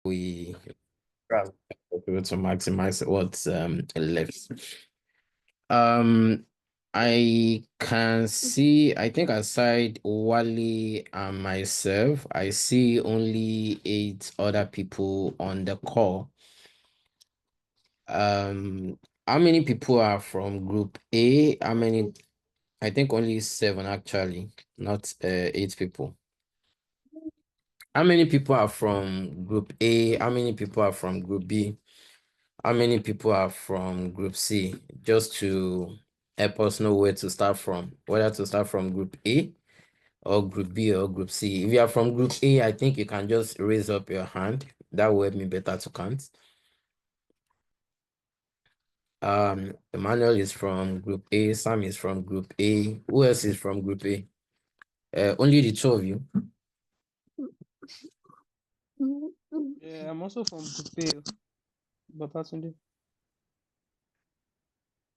we try to maximize what's left. I can see, I think aside Wally and myself, I see only 8 other people on the call. How many people are from group A? How many? I think only 7 actually, not 8 people. How many people are from group A? How many people are from group B? How many people are from group C? Just to help us know where to start from, whether to start from group A or group B or group C. If you are from group A, I think you can just raise up your hand. That will help me better to count. Emmanuel is from group A, Sam is from group A. Who else is from group A? Only the 2 of you. Yeah, I'm also from Group A, Babatunde.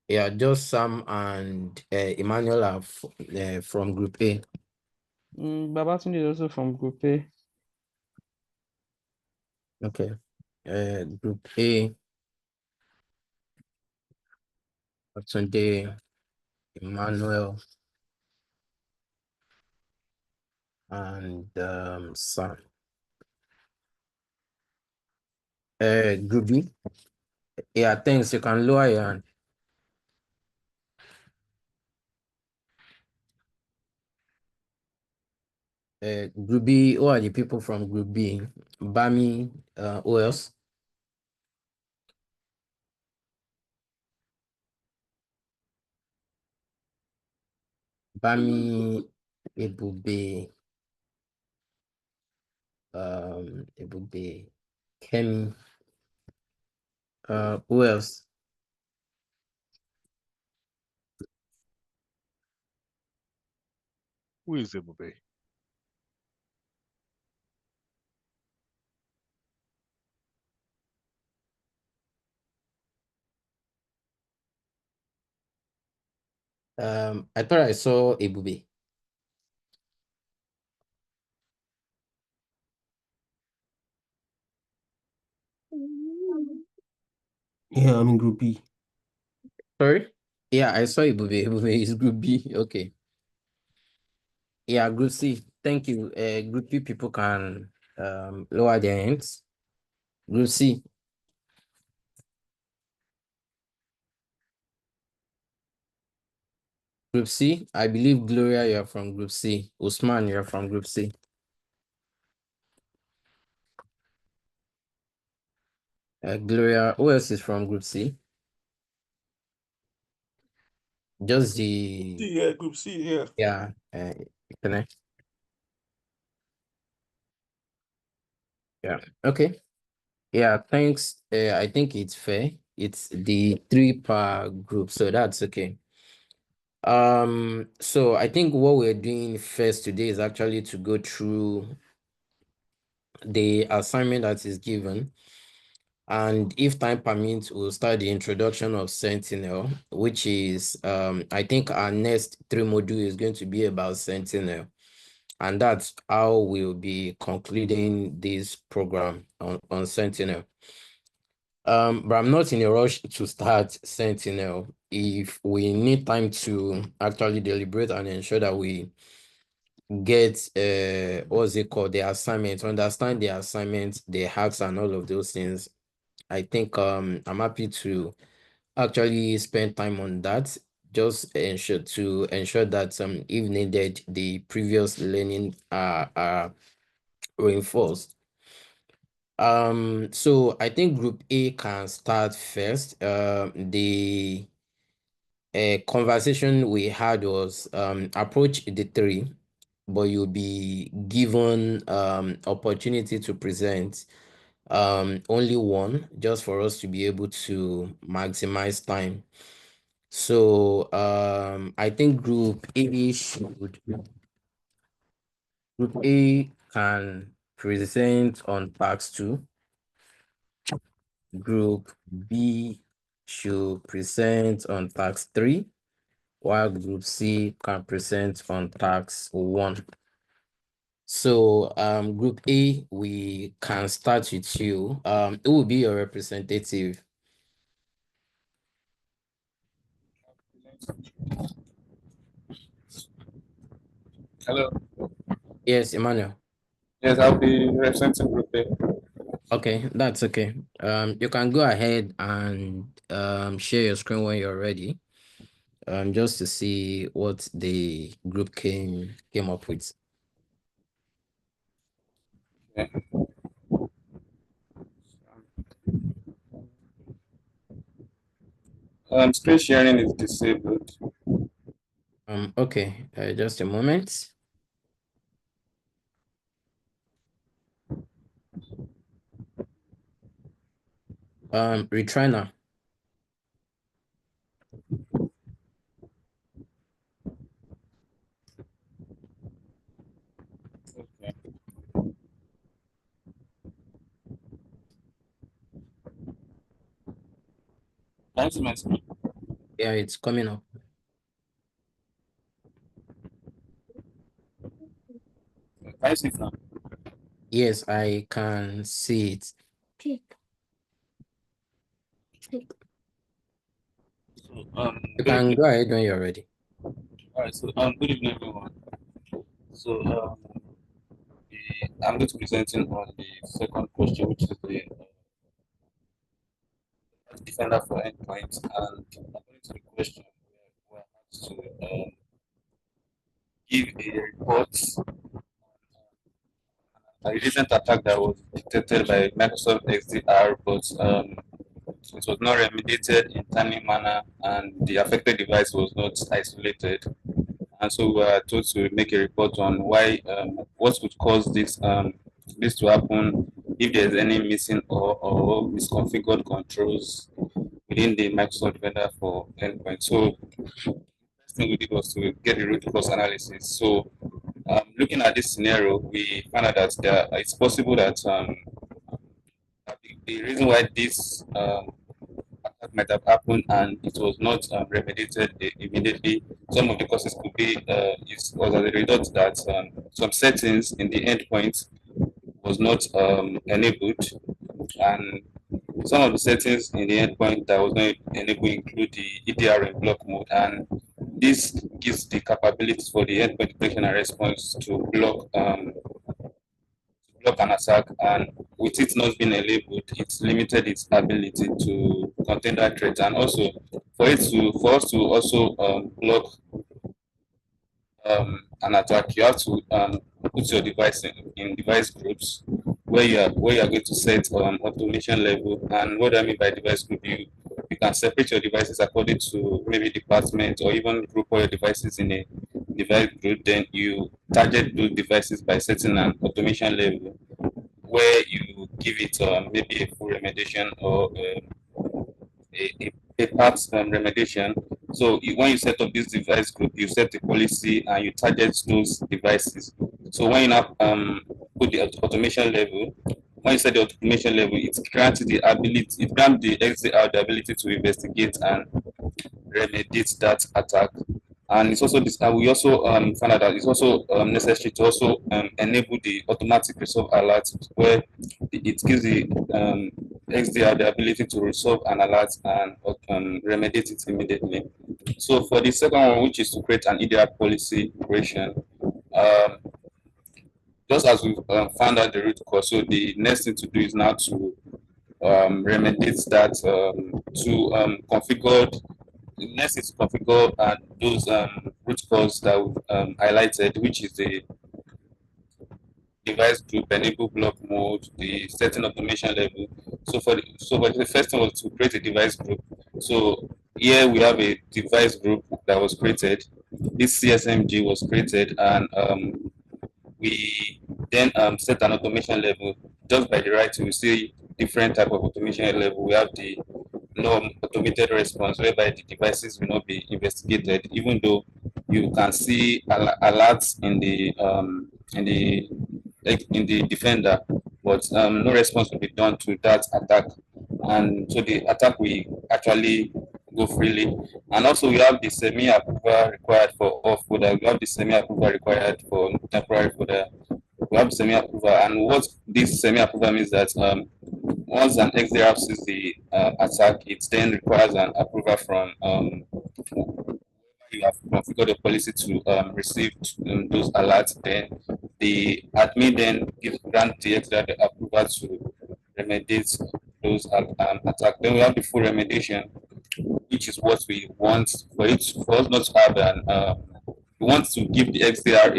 Yeah, just Sam and Emmanuel are from group A. Babatunde is also from Group A. Okay. Group A, Sunday, Emmanuel, and Sam. Group B. Yeah, thanks. You can lower your hand. Group B, who are the people from Group B? Bami, who else? Bami, Ebube, Ebube, Kemi, who else? Who is Ebube? I thought I saw Ebube. Yeah, I'm in Group B. Sorry? Yeah, I saw Ebube. Ebube is Group B. Okay. Yeah, Group C. Thank you. Group B people can lower their hands. Group C. Group C. I believe Gloria, you're from Group C. Usman, you're from Group C. Gloria, who else is from Group C? Just the Yeah, Group C, yeah. yeah. Connect. Yeah. Okay. Yeah. Thanks. I think it's fair. It's the 3 per group, so that's okay. So I think what we're doing first today is actually to go through the assignment that is given. And if time permits, we'll start the introduction of Sentinel, which is, I think our next 3 module is going to be about Sentinel. And that's how we'll be concluding this program on Sentinel. But I'm not in a rush to start Sentinel. If we need time to actually deliberate and ensure that we get what's it called, the assignment, understand the assignment, the hacks and all of those things, I think I'm happy to actually spend time on that, just ensure that if needed, the previous learning are reinforced. So I think group A can start first. The conversation we had was approach the 3, but you'll be given opportunity to present only 1, just for us to be able to maximize time. So I think group A can present on task 2. Group B should present on task 3, while group C can present on task 1. So Group A, we can start with you. It will be your representative. Hello. Yes, Emmanuel. Yes, I'll be representing Group A. Okay, that's okay. You can go ahead and share your screen when you're ready. Just to see what the group came up with. Okay. Screen sharing is disabled. Okay, just a moment. Retry now. Okay. Can you see my screen? Yeah, it's coming up. Can you see it now? Yes, I can see it. So, You good can evening. go ahead when you're ready. All right. So, good evening, everyone. So, I'm going to be presenting on the second question, which is the defender for endpoints. And according to the question, we're asked to give a report a recent attack that was detected by Microsoft XDR, but it was not remediated in timely manner, and the affected device was not isolated. And so we are told to make a report on why, what would cause this to happen, if there's any missing or misconfigured controls within the Microsoft vendor for endpoint. So first thing we did was to get a root cause analysis. So looking at this scenario, we found out that it's possible that the reason why this attack might have happened and it was not remediated immediately. Some of the causes could be was as a result that some settings in the endpoint was not enabled, and some of the settings in the endpoint that was not enabled include the EDR in block mode, and this gives the capabilities for the endpoint detection and response to block an attack, and with it not being enabled, it's limited its ability to contain that threat, and also for us to also block an attack, you have to put your device in device groups where you are going to set automation level. And what I mean by device group, you can separate your devices according to maybe department, or even group all your devices in a device group. Then you target those devices by setting an automation level where you give it maybe a full remediation or a part remediation. So when you set up this device group, you set a policy and you target those devices. So when you now put the automation level, when you set the automation level, it grants the XDR the ability to investigate and remediate that attack. And it's also this. We also found out that it's also necessary to also enable the automatic resolve alert, where it gives the XDR the ability to resolve an alert and remediate it immediately. So for the second one, which is to create an EDR policy creation, um, just as we found out the root cause, so the next thing to do is now to remediate that to configure. The next is to configure those root cause that we've highlighted, which is the device group, enable block mode, the setting automation level. So for the first thing was to create a device group. So here we have a device group that was created. This CSMG was created, and we then set an automation level. Just by the right, we see different type of automation level. We have the norm automated response, whereby the devices will not be investigated, even though you can see alerts in the defender, but no response will be done to that attack, and so the attack will actually go freely. And also we have the semi approval required for off folder. We have the semi approval required for temporary folder, we have semi-approval, and what this semi-approval means that once an XDR sees the attack, it then requires an approval from you have configured your policy to receive those alerts. Then the admin then grant the XDR the approval to remediate those attacks. Then we have the full remediation, which is what we want for us not to have an we want to give the XDR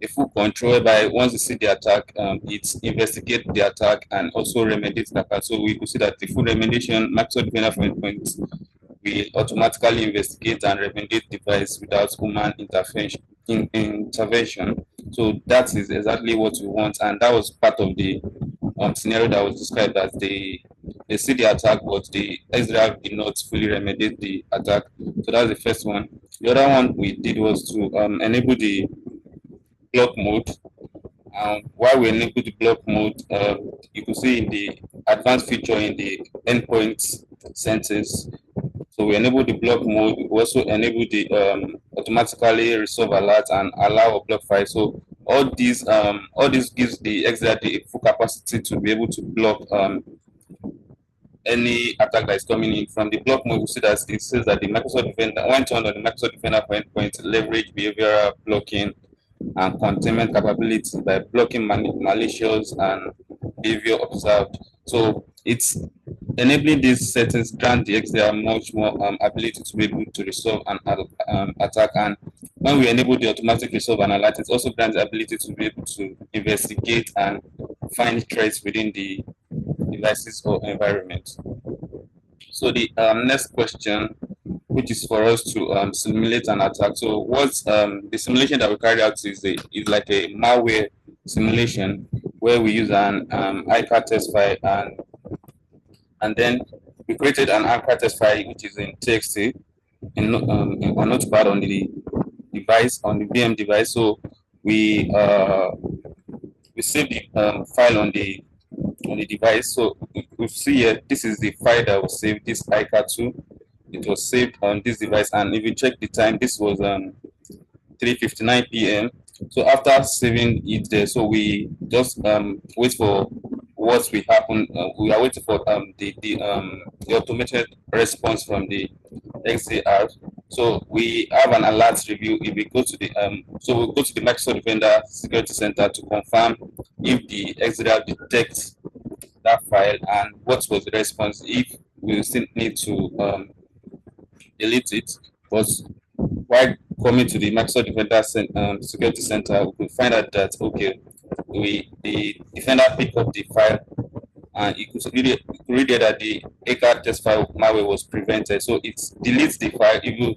a full control by once you see the attack, it investigates the attack and also remediates the attack. So we could see that the full remediation Microsoft Defender for Endpoint will automatically investigate and remediate device without human intervention. So that is exactly what we want, and that was part of the scenario that was described as they see the attack, but the XDR did not fully remediate the attack. So that's the first one. The other one we did was to enable the block mode. While we enable the block mode, you can see in the advanced feature in the endpoint settings. So we enable the block mode. We also enable the automatically resolve alert and allow a block file. So all this gives the XDR the full capacity to be able to block any attack that is coming in. From the block mode, we see that it says that the Microsoft Defender went on the Microsoft Defender for Endpoint leverage behavioral blocking and containment capabilities by blocking malicious and behavior observed. So it's enabling these settings grant the XDR much more ability to be able to resolve an attack. And when we enable the automatic resolve and alert, it also grants the ability to be able to investigate and find threats within the devices or environment. So the next question, which is for us to simulate an attack. So what's the simulation that we carry out is like a malware simulation where we use an ICAR test file, and then we created an ICAR test file which is in TXT in a notepad on the device, on the VM device. So we save the file on the device. So we see here, this is the file that was saved, this ICAR2. It was saved on this device, and if you check the time, this was 3:59 p.m. So after saving it there, so we just wait for what will happen. We are waiting for the automated response from the XDR. So we have an alert review. If we go to the so we'll go to the Microsoft Defender Security Center to confirm if the XDR detects that file and what was the response. If we still need to delete it, but while coming to the Microsoft Defender Security Center, we could find out that okay, the defender picked up the file, and it could read that the ACAR test file malware was prevented. So it deletes the file. If you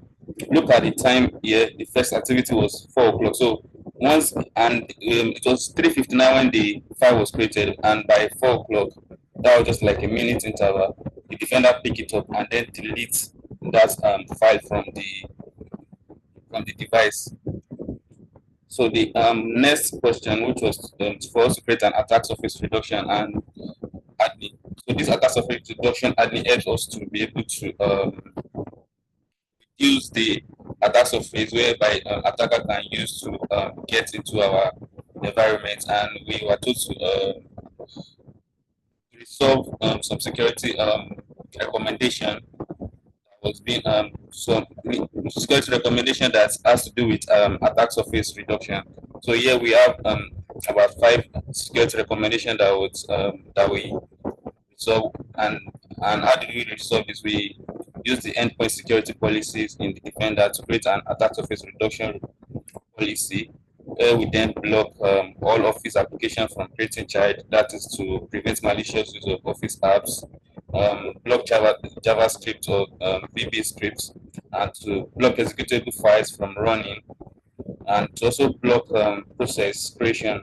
look at the time here, the first activity was 4 o'clock. So once, and it was 3:59 when the file was created, and by 4 o'clock, that was just like a minute interval. The defender pick it up and then deletes that file from the device. So the next question, which was for us to create an attack surface reduction and admin. So this attack surface reduction admin helps us to be able to reduce the attack surface whereby attacker can use to get into our environment, and we were told to resolve some security recommendation was being some security recommendation that has to do with attack surface reduction. So here we have about 5 security recommendations that we resolve, and how did we resolve this? We use the endpoint security policies in the Defender to create an attack surface reduction policy where we then block all Office applications from creating child, that is to prevent malicious use of Office apps, block JavaScript or VB scripts, and to block executable files from running, and to also block process creation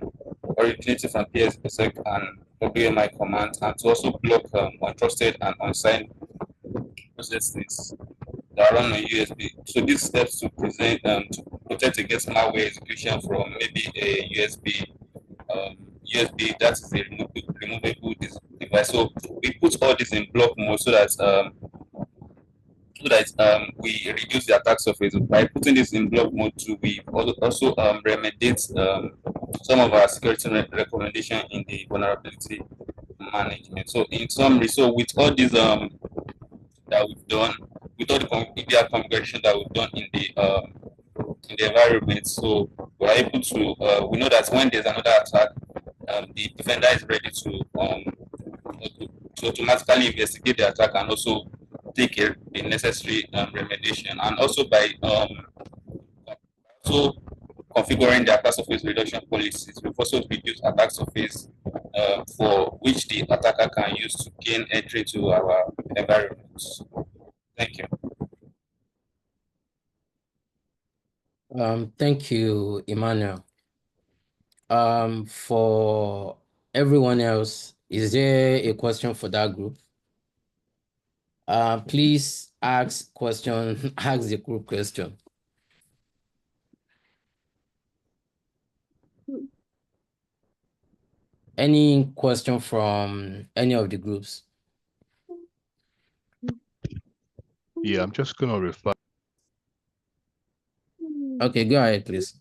originating from PSEC and WMI commands, and to also block untrusted and unsigned processes that run on USB. So these steps to protect against malware execution from maybe a USB that is a removable device. So we put all this in block mode so that so that we reduce the attack surface. By putting this in block mode 2, we also remediate some of our security recommendation in the vulnerability management. So in summary, so with all these that we've done, with all the EDR configuration that we've done in the environment, so we're able to we know that when there's another attack, the defender is ready to automatically investigate the attack and also take the necessary remediation. And also by also configuring the attack surface reduction policies, we've also reduced attack surface for which the attacker can use to gain entry to our environments. Thank you. Thank you, Emmanuel. For everyone else, is there a question for that group? Please ask question, ask the group question. Any question from any of the groups? Yeah, I'm just gonna refer. Okay, go ahead, please.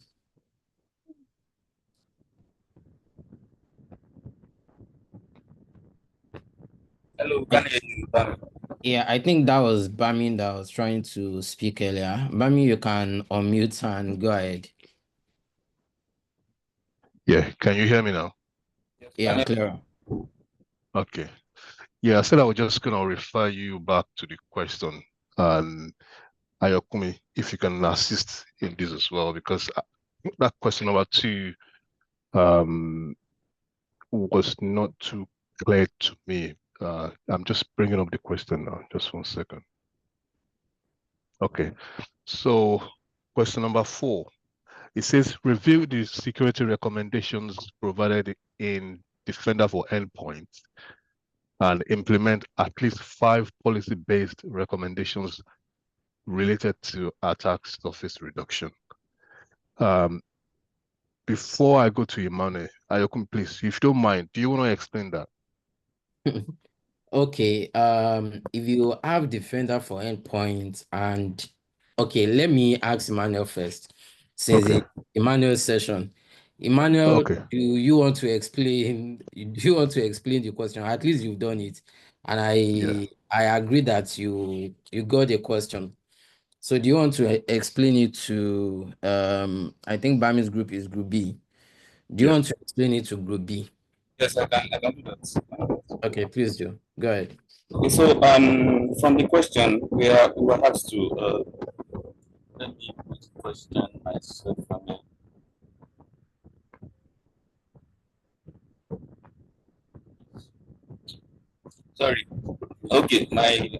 Hello, can you hear me? Yeah, I think that was Bami that was trying to speak earlier. Bami, you can unmute and go ahead. Yeah, can you hear me now? Yeah, clear. Okay. Yeah, I said I was just gonna refer you back to the question, and Ayokumi, if you can assist in this as well, because that question number 2 was not too clear to me. I'm just bringing up the question now. Just 1 second. Okay, so question number 4. It says, review the security recommendations provided in Defender for Endpoints and implement at least 5 policy-based recommendations related to attack surface reduction. Before I go to Emmanuel, Ayokun, please, if you don't mind, do you want to explain that? Okay, if you have Defender for Endpoints and okay, let me ask Emmanuel first, since Okay. Emmanuel's session. Emmanuel, Okay. do you want to explain the question? At least you've done it. And I agree that you got the question. So do you want to explain it to I think Bami's group is group B. Do you want to explain it to group B? Yes, I can do that. Okay, please do. Go ahead. Okay, so from the question, we were asked to let me question myself. Sorry. Okay, my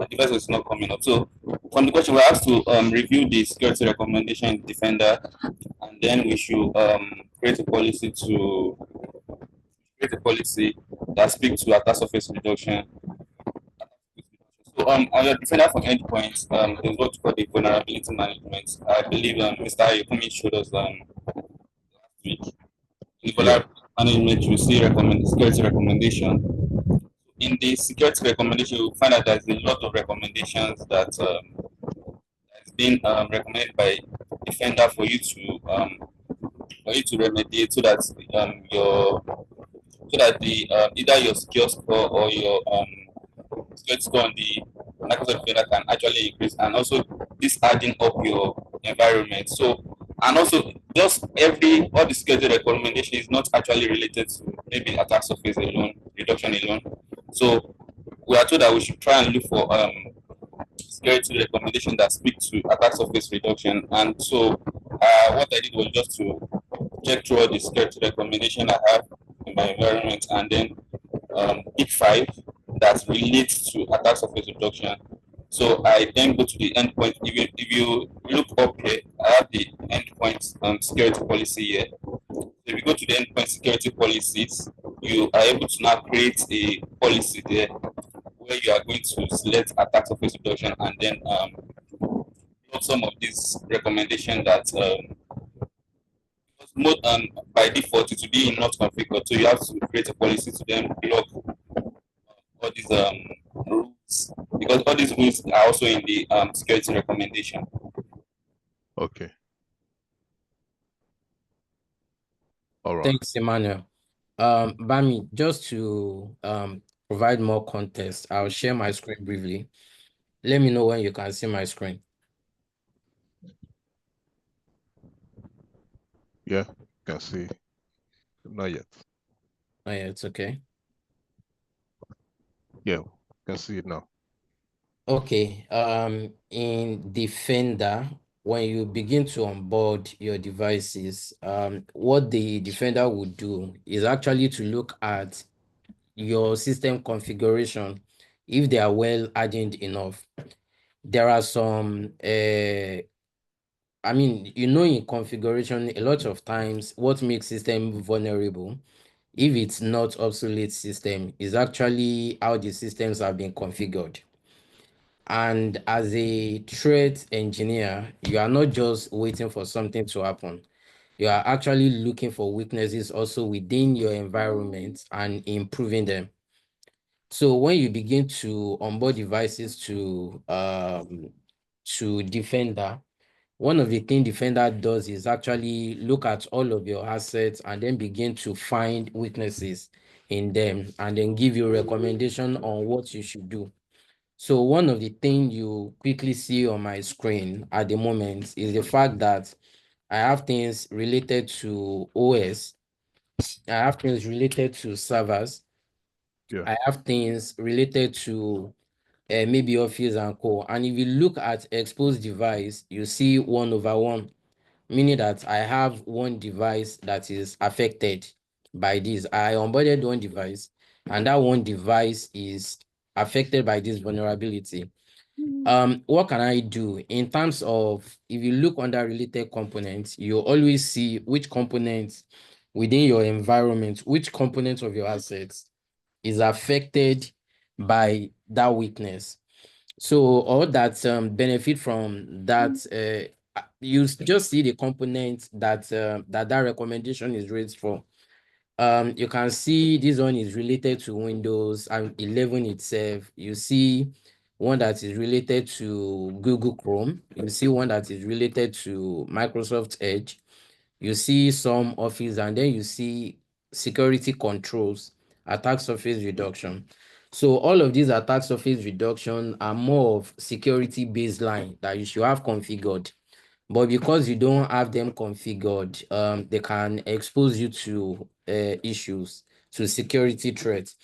device is not coming up. So from the question, we asked to review the security recommendation in Defender, and then we should create a policy that speaks to attack surface reduction. So on your Defender for Endpoints, there's what we call the vulnerability management. I believe Mr. Ayokumi showed us last week. In vulnerability management, you see security recommendation. In the security recommendation, you'll find that there's a lot of recommendations that has been recommended by Defender for you to remediate so that the either your secure score or your security score on the Microsoft Defender can actually increase, and also this adding up your environment. So, and also just all the security recommendation is not actually related to maybe attack surface alone, reduction alone. So we are told that we should try and look for security recommendation that speak to attack surface reduction. And so what I did was just to check through all the security recommendation I have in my environment, and then pick 5 that relates to attack surface reduction. So I then go to the endpoint. If you look up here, I have the endpoint security policy here. So if you go to the endpoint security policies, you are able to now create a policy there where you are going to select attack surface reduction and then plot some of these recommendations that by default it will be in not configured. So you have to create a policy to then block all these rules because all these rules are also in the security recommendation. Okay. All right. Thanks, Emmanuel. Bami, just to provide more context, I'll share my screen briefly. Let me know when you can see my screen. Yeah, can see. Not yet. Oh, yeah, it's okay. Yeah, can see it now. Okay. In Defender, when you begin to onboard your devices, what the Defender would do is actually to look at your system configuration if they are well hardened enough. There are some in configuration, a lot of times what makes system vulnerable, if it's not obsolete system, is actually how the systems have been configured. And as a threat engineer, you are not just waiting for something to happen. You are actually looking for weaknesses also within your environment and improving them. So when you begin to onboard devices to Defender, one of the things Defender does is actually look at all of your assets and then begin to find weaknesses in them and then give you a recommendation on what you should do. So one of the things you quickly see on my screen at the moment is the fact that I have things related to OS, I have things related to servers, Yeah. I have things related to maybe Office and Co. And if you look at exposed device, you see 1/1, meaning that I have one device that is affected by this. I onboarded one device, and that one device is affected by this vulnerability. What can I do in terms of, if you look under related components, you always see which components within your environment, which components of your assets is affected by that weakness. So all that benefit from that, you just see the components that that recommendation is raised for. You can see this one is related to Windows and 11 itself. You see one that is related to Google Chrome. You see one that is related to Microsoft Edge. You see some Office, and then you see security controls, attack surface reduction. So all of these attack surface reduction are more of security baseline that you should have configured. But because you don't have them configured, they can expose you to issues, to security threats.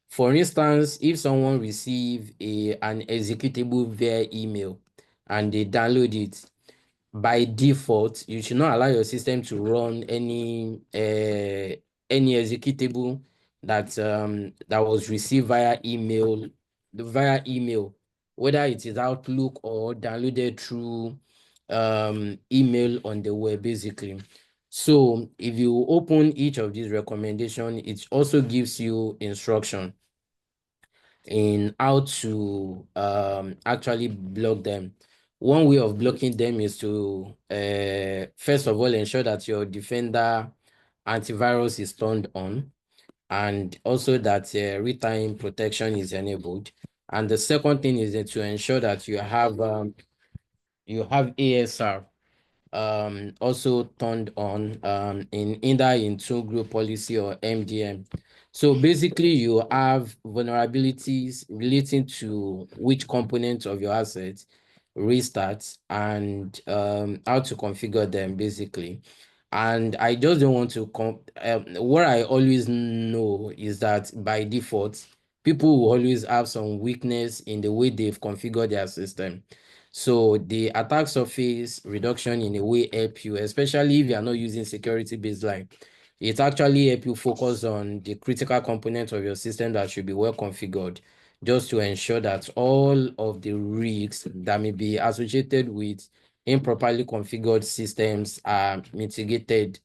For instance, if someone receive an executable via email and they download it, by default, you should not allow your system to run any executable that was received via email, whether it is Outlook or downloaded through email on the web, basically. So if you open each of these recommendations, it also gives you instruction in how to actually block them. One way of blocking them is to first of all ensure that your Defender antivirus is turned on, and also that real-time protection is enabled. And the second thing is to ensure that you have ASR also turned on in either in tool group policy or MDM. So basically you have vulnerabilities relating to which components of your assets restart and how to configure them, basically. And I just don't want to what I always know is that by default, people will always have some weakness in the way they've configured their system. So the attack surface reduction in a way help you, especially if you are not using security baseline. It actually help you focus on the critical components of your system that should be well configured, just to ensure that all of the risks that may be associated with improperly configured systems are mitigated,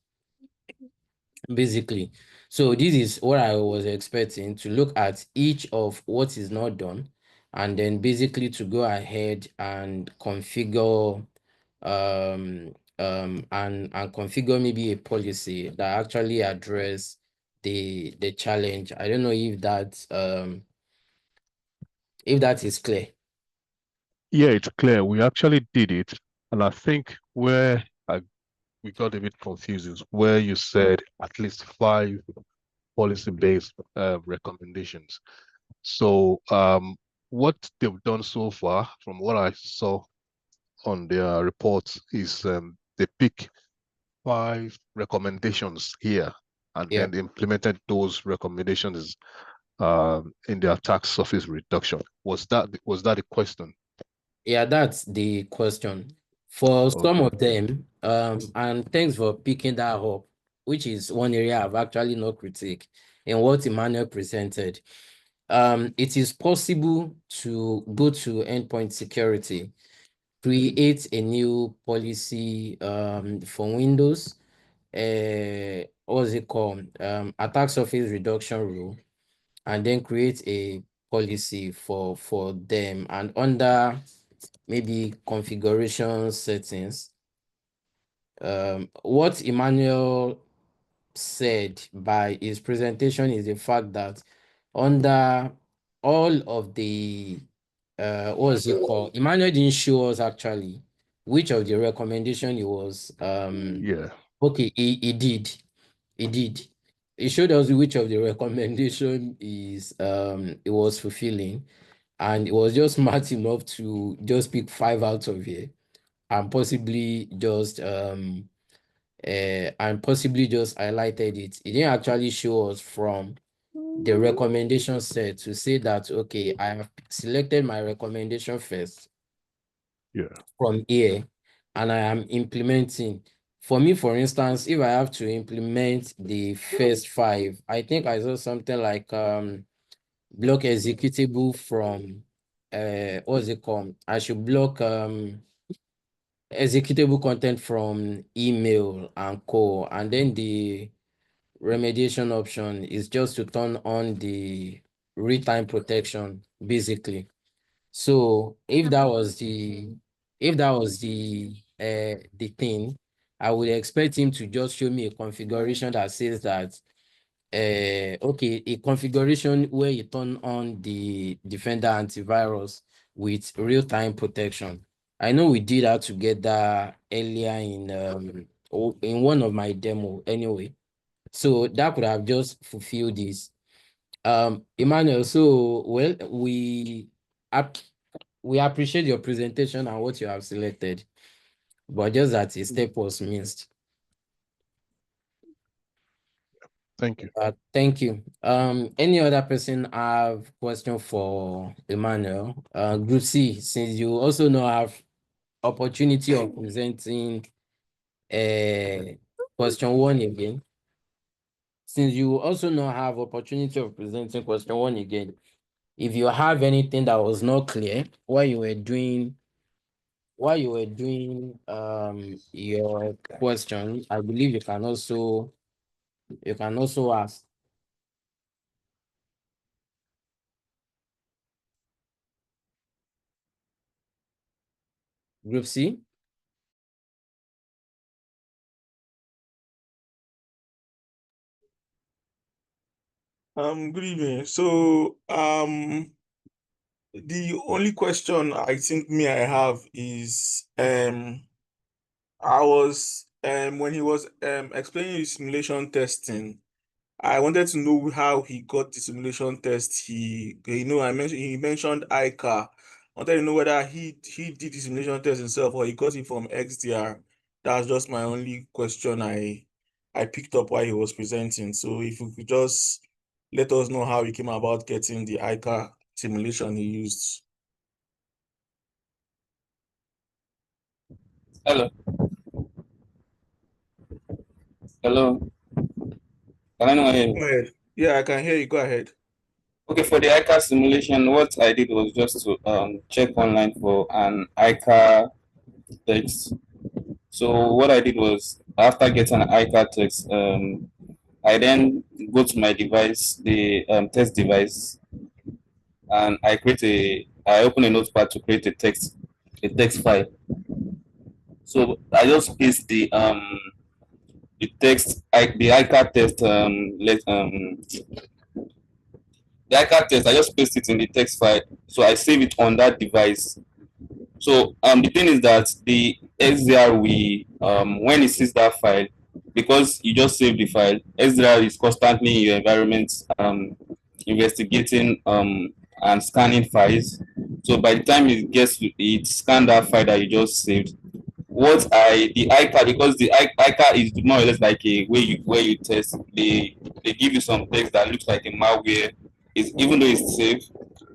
basically. So this is what I was expecting, to look at each of what is not done, and then basically to go ahead and configure and configure maybe a policy that actually address the challenge. I don't know if that is clear. Yeah, it's clear. We actually did it. And I think where we got a bit confused is where you said at least 5 policy-based recommendations. So what they've done so far, from what I saw on their reports, is they pick 5 recommendations here, and Yeah. then they implemented those recommendations in their tax surface reduction. Was that the question? Yeah, that's the question. For some Okay. of them, and thanks for picking that up, which is one area I've actually not critique in what Emmanuel presented. It is possible to go to endpoint security, create a new policy for Windows, what's it called? Attack surface reduction rule, and then create a policy for them, and under maybe configuration settings. What Emmanuel said by his presentation is the fact that under all of the what's it called? Emmanuel didn't show us actually which of the recommendation he was Yeah. okay, he did. He did. He showed us which of the recommendation is it was fulfilling, and it was just smart enough to just pick 5 out of here and possibly just highlighted it. It didn't actually show us from the recommendation set to say that okay, I have selected my recommendation first Yeah. from here and I am implementing. For me, for instance, if I have to implement the first 5, I think I saw something like block executable from what's it called? I should block executable content from email and co, and then the remediation option is just to turn on the real-time protection, basically. So if that was the thing, I would expect him to just show me a configuration that says that okay, a configuration where you turn on the Defender antivirus with real-time protection. I know we did that together earlier in one of my demo anyway. So that could have just fulfilled this. Emmanuel, so well, we appreciate your presentation and what you have selected, but just that a step was missed. Thank you. Thank you. Any other person have question for Emmanuel? Group C, since you also now have opportunity of presenting question 1 again. Since you also now have opportunity of presenting question 1 again, if you have anything that was not clear while you were doing your question, I believe you can also ask. Group C. Good evening. So, the only question I think I have is, I was, when he was explaining the simulation testing, I wanted to know how he got the simulation test. He mentioned ICAR. I wanted to know whether he did the simulation test himself or he got it from XDR. That's just my only question I picked up while he was presenting. So if you could just let us know how he came about getting the ICAR simulation he used. Hello. Hello. Can anyone hear Go you? ahead. Yeah, I can hear you. Go ahead. Okay, for the ICAR simulation, what I did was just to check online for an ICAR text. So what I did was after getting an ICAR text, I then go to my device, the test device, and I open a notepad to create a text file. So I just paste the text, the ICAR test, the ICAR test. I just paste it in the text file. So I save it on that device. So the thing is that the XDR when it sees that file, because you just save the file, XDR is constantly in your environment investigating and scanning files. So by the time it scanned that file that you just saved, the ICA, because the ICA is more or less like a where you test, they give you some text that looks like a malware. It's, even though it's safe,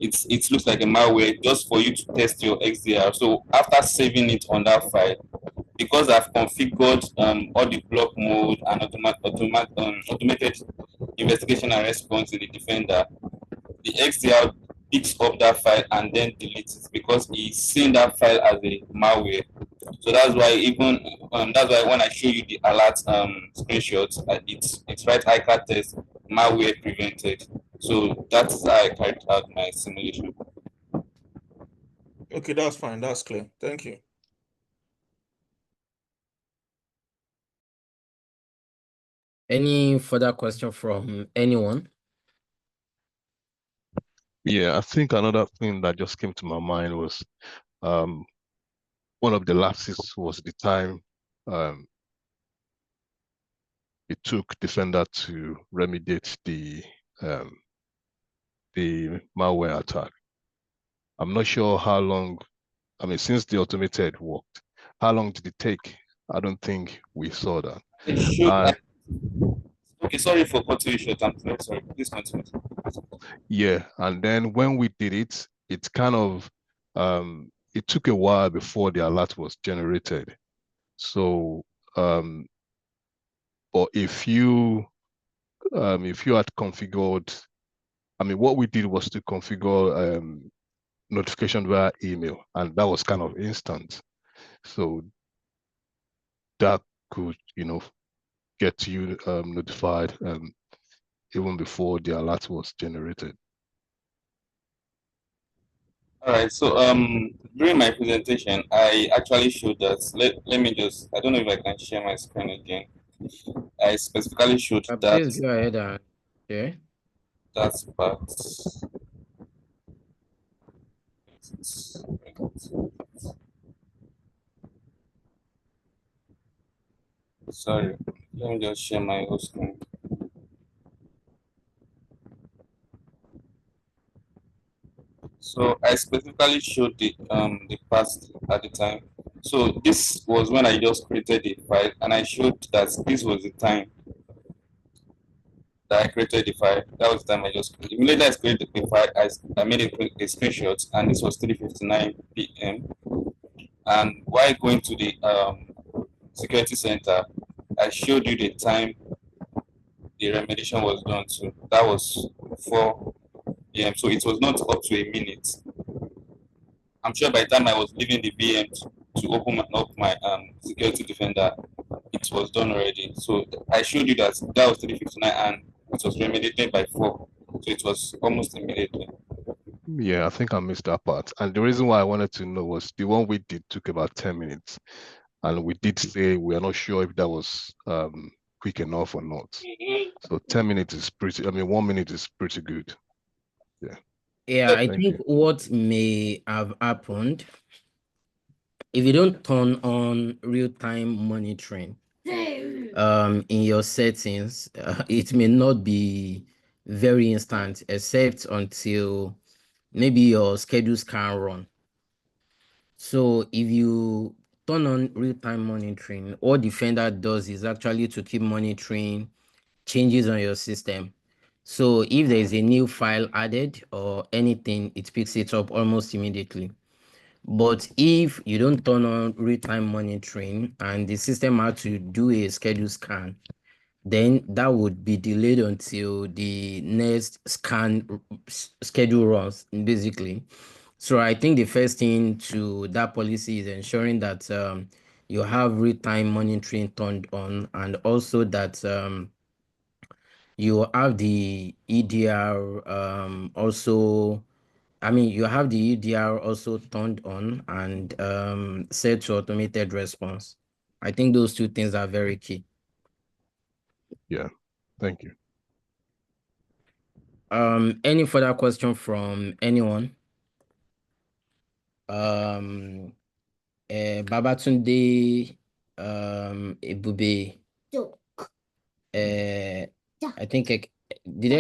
it looks like a malware just for you to test your XDR. So after saving it on that file, because I've configured all the block mode and automated investigation and response in the Defender, the XDR picks up that file and then deletes it because he's seeing that file as a malware. So that's why when I show you the alert screenshots, it's right ICAT test malware prevented. So that's how I carried out my simulation. Okay, that's fine. That's clear. Thank you. Any further question from anyone? Yeah, I think another thing that just came to my mind was one of the lapses was the time it took Defender to remediate the malware attack. I'm not sure how long, I mean, since the automated worked, how long did it take? I don't think we saw that. Okay, sorry for cutting you short. I'm very sorry. Please continue. Yeah, and then when we did it, it kind of it took a while before the alert was generated. So, but if you had configured, I mean, what we did was to configure notification via email, and that was kind of instant. So that could, get you notified even before the alert was generated. All right. So during my presentation, I actually showed that. Let me just. I don't know if I can share my screen again. I specifically showed that. Please go ahead and share. That's part. Sorry. Let me just share my whole screen. So I specifically showed the past at the time. So this was when I just created the file, and I showed that this was the time that I created the file. That was the time I just created. Immediately I created the file, I made a screenshot, and this was 3:59 p.m. And while going to the security center, I showed you the time the remediation was done to. That was 4 p.m. So it was not up to a minute. I'm sure by the time I was leaving the VM to open up my security defender, it was done already. So I showed you that was 3:59 and it was remediated by 4. So it was almost immediately. Yeah, I think I missed that part. And the reason why I wanted to know was the one we did took about 10 minutes. And we did say we are not sure if that was quick enough or not. So 10 minutes is pretty, 1 minute is pretty good. Yeah. Yeah, I Thank think you. what may have happened, if you don't turn on real-time monitoring in your settings, it may not be very instant, except until maybe your schedules can run. So if you turn on real-time monitoring, what Defender does is actually to keep monitoring changes on your system. So if there is a new file added or anything, it picks it up almost immediately. But if you don't turn on real-time monitoring and the system had to do a schedule scan, then that would be delayed until the next schedule runs, basically. So I think the first thing to that policy is ensuring that you have real-time monitoring turned on, and also that you have the EDR also. I mean, you have the EDR also turned on and set to automated response. I think those two things are very key. Yeah. Thank you. Any further question from anyone? Babatunde Ebube. I think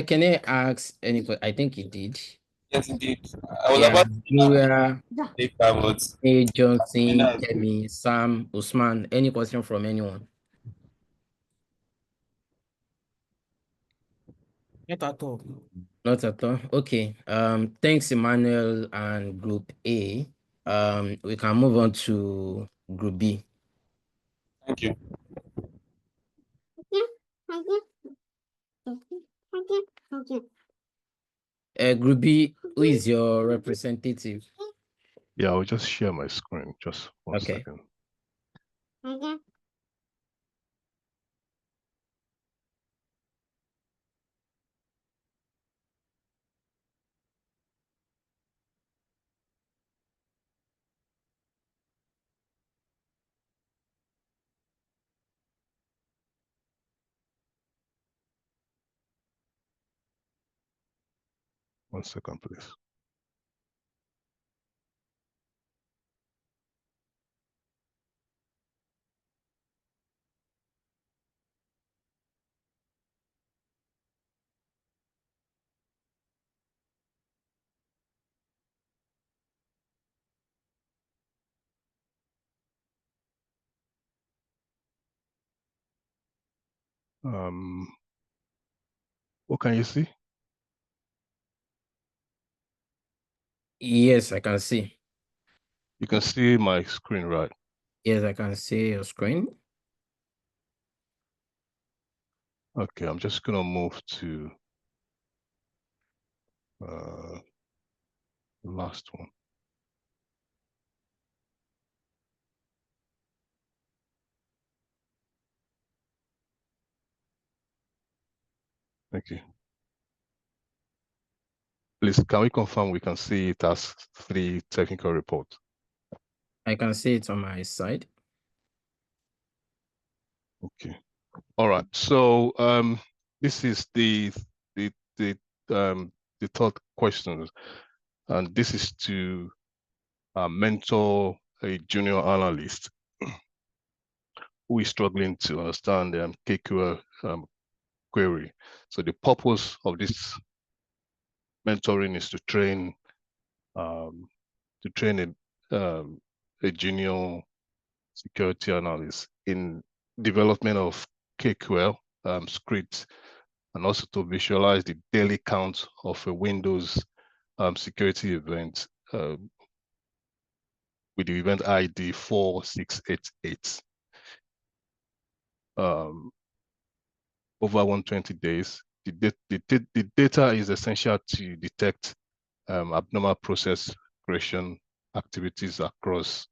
can I ask any? I think he did. Yes, indeed. I was Yeah, about to Gloria, take pivots. A. Johnson, Kemi, Sam, Usman. Any question from anyone? Not at all. Not at all. Okay. Thanks, Emmanuel and Group A. We can move on to Group B. Thank you. Group B, who is your representative? Yeah, I'll just share my screen. Just one Okay. second. One second, please. What can you see? Yes, I can see. You can see my screen, right? Yes, I can see your screen. Okay, I'm just gonna move to the last one. Thank you. Please, can we confirm we can see it as 3 technical reports? I can see it on my side. Okay. All right. So this is the third question, and this is to mentor a junior analyst who is struggling to understand the KQL query. So the purpose of this mentoring is to train a junior security analyst in development of KQL scripts, and also to visualize the daily count of a Windows security event with the event ID 4688 over 120 days. The data is essential to detect abnormal process creation activities across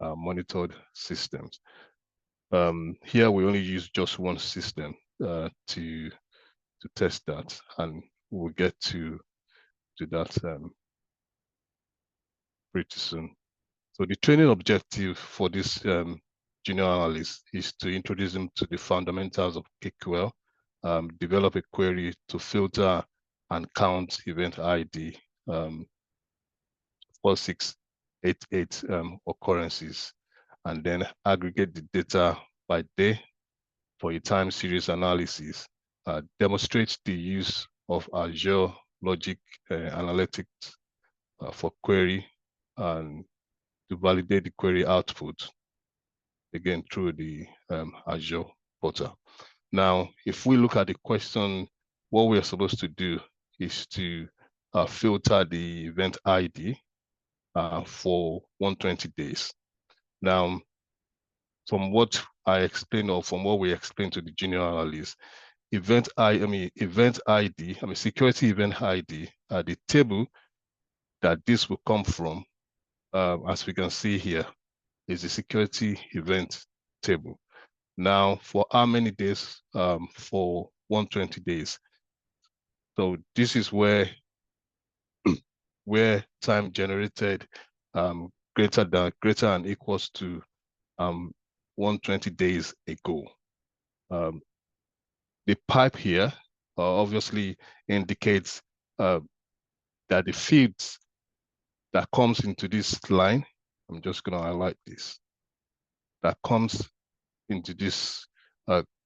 monitored systems. Here we only use just one system to test that, and we'll get to that pretty soon. So the training objective for this junior analyst is to introduce them to the fundamentals of KQL, develop a query to filter and count event ID 4688 occurrences, and then aggregate the data by day for a time series analysis, demonstrate the use of Azure Logic Analytics for query, and to validate the query output, again, through the Azure portal. Now, if we look at the question, what we are supposed to do is to filter the event ID for 120 days. Now, from what I explained, or from what we explained to the junior analyst, security event ID, the table that this will come from, as we can see here, is the security event table. Now, for how many days? For 120 days. So this is where time generated greater and equals to 120 days ago. The pipe here obviously indicates that the fields that comes into this line. I'm just going to highlight this. That comes into this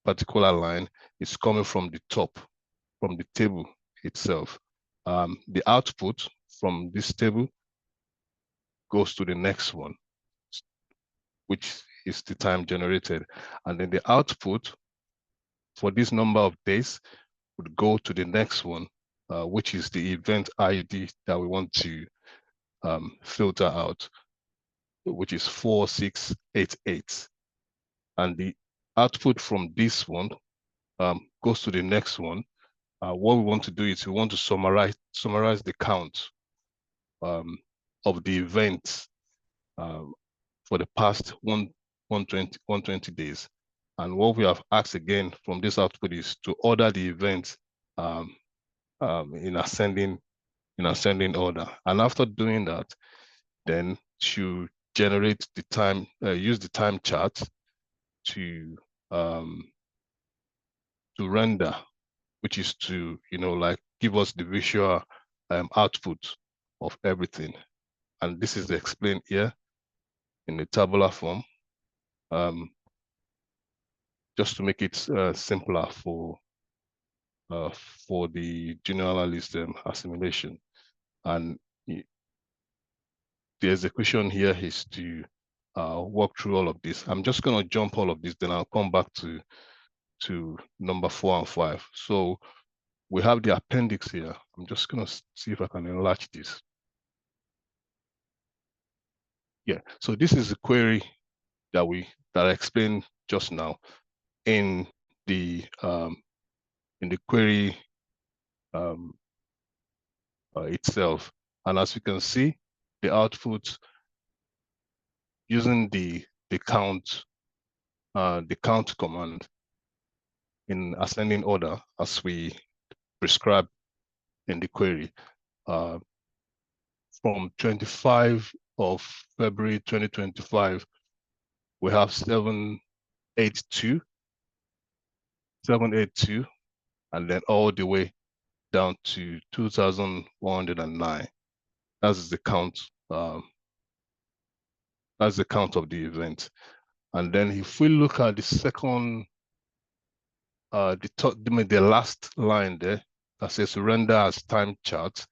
particular line is coming from the top, from the table itself. The output from this table goes to the next one, which is the time generated. And then the output for this number of days would go to the next one, which is the event ID that we want to filter out, which is 4688. And the output from this one goes to the next one. What we want to do is we want to summarize the count of the events for the past 120 days. And what we have asked again from this output is to order the events in ascending order. And after doing that, then to generate the time, use the time chart to render, which is to like give us the visual output of everything. And this is explained here in the tabular form, just to make it simpler for the junior analyst assimilation. And the execution here is to walk through all of this. I'm just going to jump all of this, then I'll come back to number 4 and 5. So we have the appendix here. I'm just going to see if I can enlarge this. Yeah, so this is the query that I explained just now in the query itself. And as you can see, the output using the count command in ascending order as we prescribe in the query. From 25 of February 2025, we have 782, and then all the way down to 2,109. That's the count. That's the count of the event. And then if we look at the second, the last line there that says render as time chart,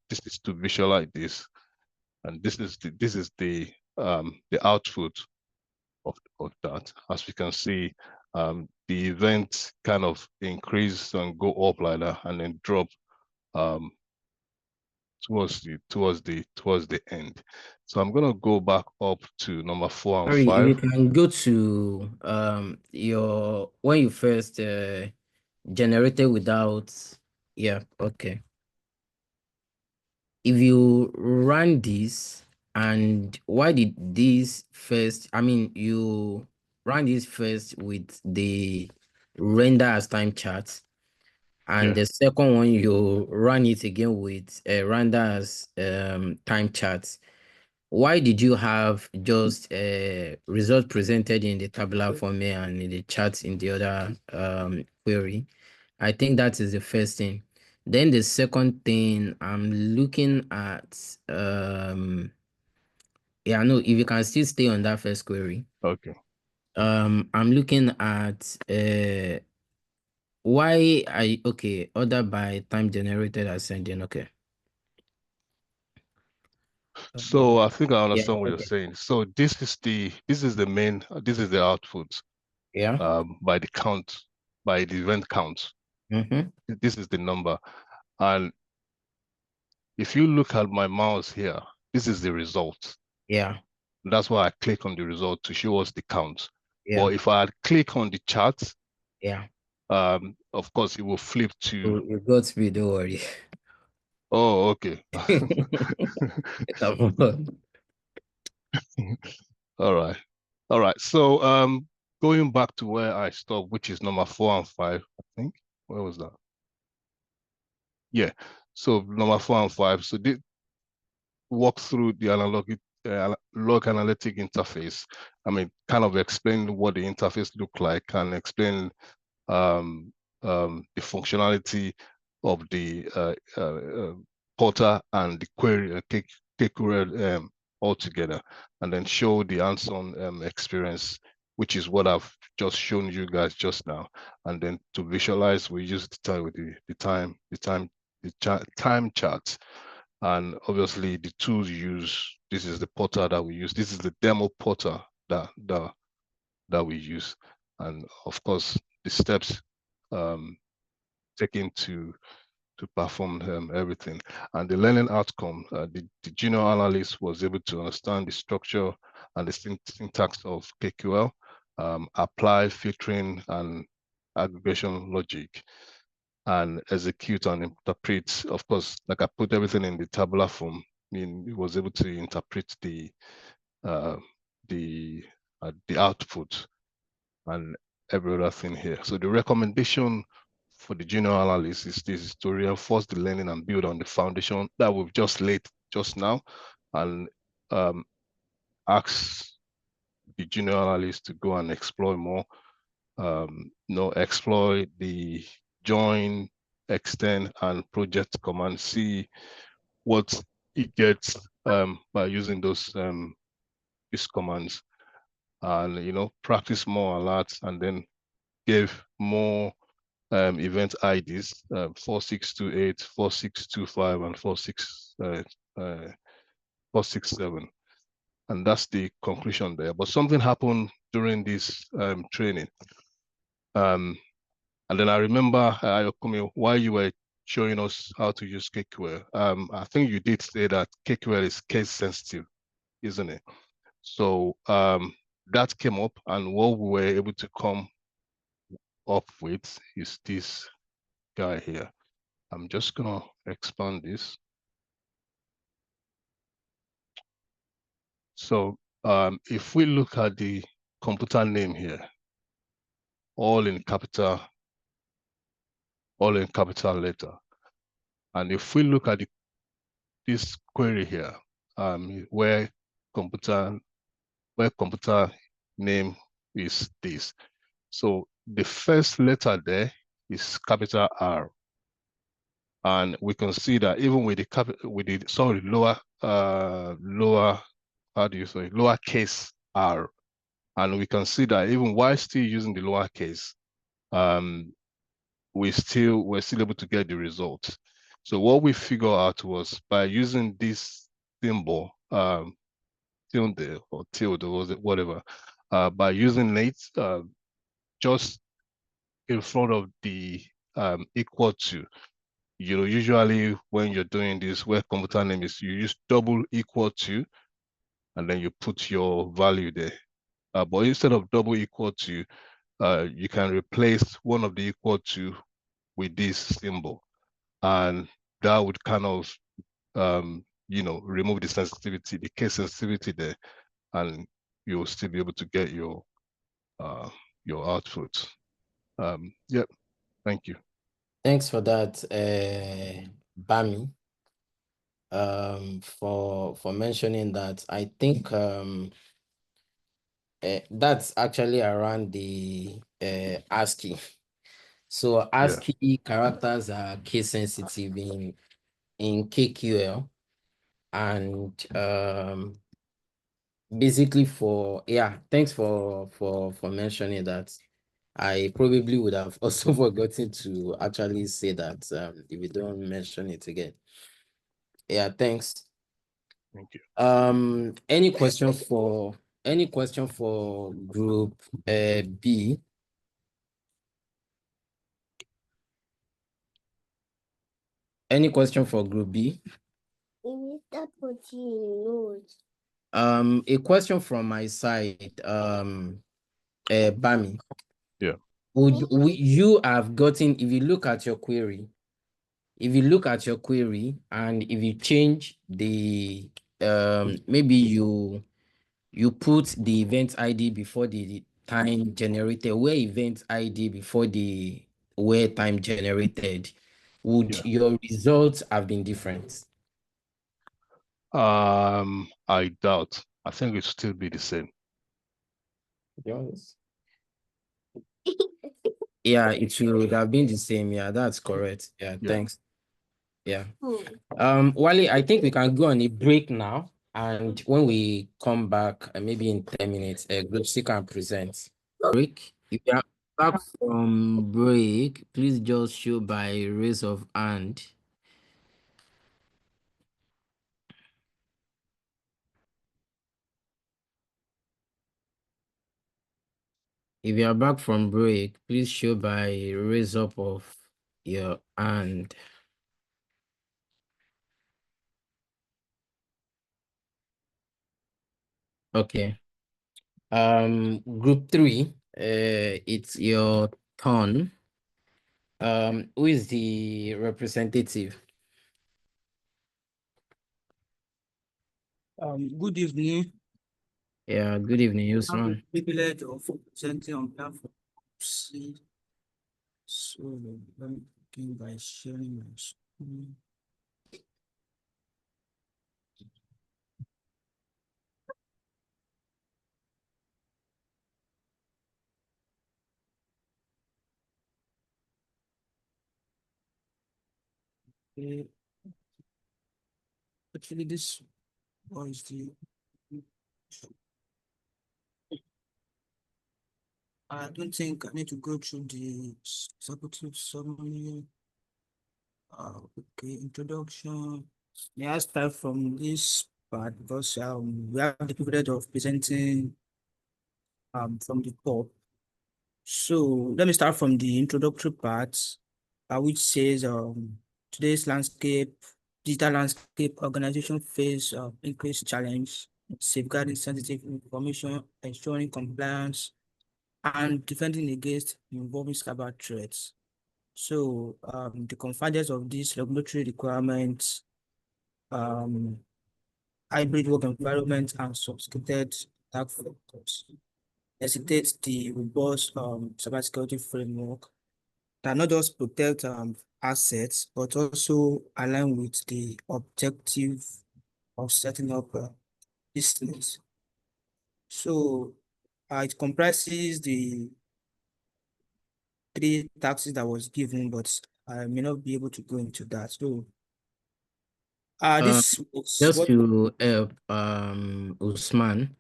this is to visualize this, and this is the output of that. As we can see, the event kind of increase and go up like that, and then drop towards the end. So I'm gonna go back up to number 4 and 5. You can go to your when you first generated without. Yeah, okay. If you run this, and why did this first? I mean, you run this first with the render as time chart, and the second one you run it again with render as time charts. Why did you have just a result presented in the tabular format and in the charts in the other query? I think that is the first thing. Then the second thing I'm looking at, yeah, no, if you can still stay on that first query. Okay. I'm looking at order by time generated ascending. Okay. So I think I understand what okay. you're saying. So this is the main, this is the output. Yeah. By the count, by the event count. This is the number. And if you look at my mouse here, this is the result. Yeah. That's why I click on the result to show us the count. Yeah. But if I click on the chart, yeah, of course it will flip to. You got me, don't worry. Oh, okay. All right. So going back to where I stopped, which is number 4 and 5, I think. Where was that? Yeah. So number 4 and 5. So this walk through the log analytic interface. I mean, kind of explain what the interface look like and explain the functionality of the portal and the query, the KQL altogether, and then show the hands-on experience, which is what I've just shown you guys just now. And then to visualize, we use the time chart. And obviously the tools used, this is the portal that we use. This is the demo portal that we use. And of course, the steps taken to perform everything. And the learning outcome, the junior analyst was able to understand the structure and the syntax of KQL, apply filtering and aggregation logic, and execute and interpret. Of course, like I put everything in the tabular form, I mean, it was able to interpret the output and every other thing here. So the recommendation for the junior analyst is this, is to reinforce the learning and build on the foundation that we've just laid just now, and ask the junior analyst to go and explore more, explore the join, extend, and project command, see what it gets by using these commands, and practice more alerts, and then give more event IDs, 4628, 4625, and 467. And that's the conclusion there. But something happened during this training. And then I remember, Ayokumi, while you were showing us how to use KQL, I think you did say that KQL is case sensitive, isn't it? So that came up, and what we were able to come up with is this guy here. I'm just gonna expand this. So if we look at the computer name here, all in capital letter, and if we look at this query here, where computer name is this. So the first letter there is capital R, and we can see that even with the lowercase r, and we can see that even while still using the lowercase, we're still able to get the results. So what we figure out was by using this symbol, tilde or whatever, by using late just in front of the equal to. Usually when you're doing this, where computer name is, you use double equal to, and then you put your value there. But instead of double equal to, you can replace one of the equal to with this symbol, and that would kind of remove the sensitivity, the case sensitivity there, and you'll still be able to get your output. Yep. Thank you. Thanks for that, Bami, for mentioning that. I think that's actually around the ASCII. So ASCII characters are case sensitive in KQL, and basically thanks for mentioning that. I probably would have also forgotten to actually say that if you don't mention it again. Yeah, thanks. Thank you. Any question for group B? Any question for group B? A question from my side, Bami. Yeah. You have gotten, if you look at your query, and if you change the maybe you put the event ID before the time generated, where event ID before the where time generated, would your results have been different? I doubt. I think it'll still be the same. Yes. Yeah, it would have been the same. Yeah, that's correct. Yeah, thanks. Yeah. Wally, I think we can go on a break now. And when we come back, maybe in 10 minutes, Group C can present. Break. If you are back from break, please just show by raise of hand. If you are back from break, please show by raise up of your hand. Okay. Group 3, it's your turn. Who is the representative? Good evening. Yeah, good evening, I have Usman. the privilege of presenting on behalf of C. So let me begin by sharing my screen. Okay. Actually, this was the. I don't think I need to go through the executive summary. Okay, introduction. May I start from this part because we have the privilege of presenting from the top. So let me start from the introductory part, which says today's digital landscape organization face increased challenge, safeguarding sensitive information, ensuring compliance, and defending against involving cyber threats. So the convergence of these regulatory requirements, um, hybrid work environment, and sophisticated attack vectors necessitates the robust cybersecurity framework that not just protect assets, but also align with the objective of setting up a business. So it comprises the three taxes that was given, but I may not be able to go into that. So this was Just what to help Usman,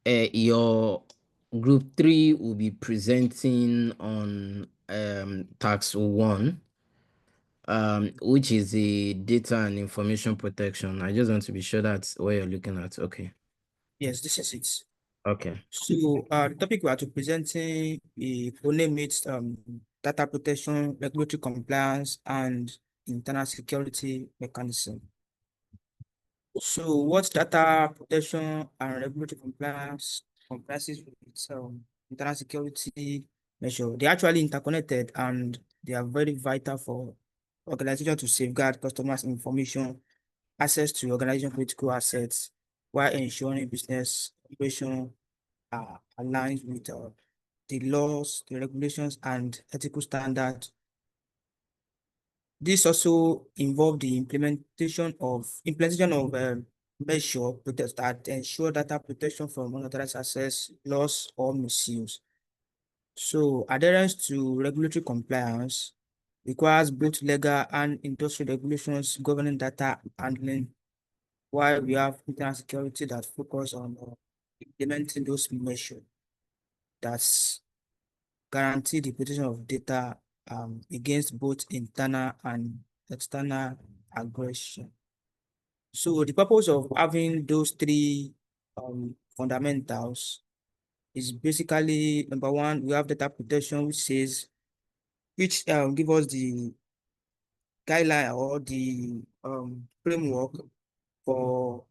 your group 3 will be presenting on tax 1, which is the data and information protection. I just want to be sure that's what you're looking at. Okay. yes, this is it. Okay. So the topic we are to presenting is only meets data protection, regulatory compliance, and internal security mechanism. So what data protection and regulatory compliance comprises with internal security measure? They're actually interconnected and they are very vital for organization to safeguard customers' information, access to organization critical assets, while ensuring business operation aligns with the laws, the regulations, and ethical standards. This also involved the implementation of measure that ensure data protection from unauthorized access, loss, or misuse. So adherence to regulatory compliance requires both legal and industry regulations governing data handling, while we have internal security that focus on implementing those measures that guarantee the protection of data against both internal and external aggression. So the purpose of having those three fundamentals is basically number one, we have data protection, which give us the guideline or the framework for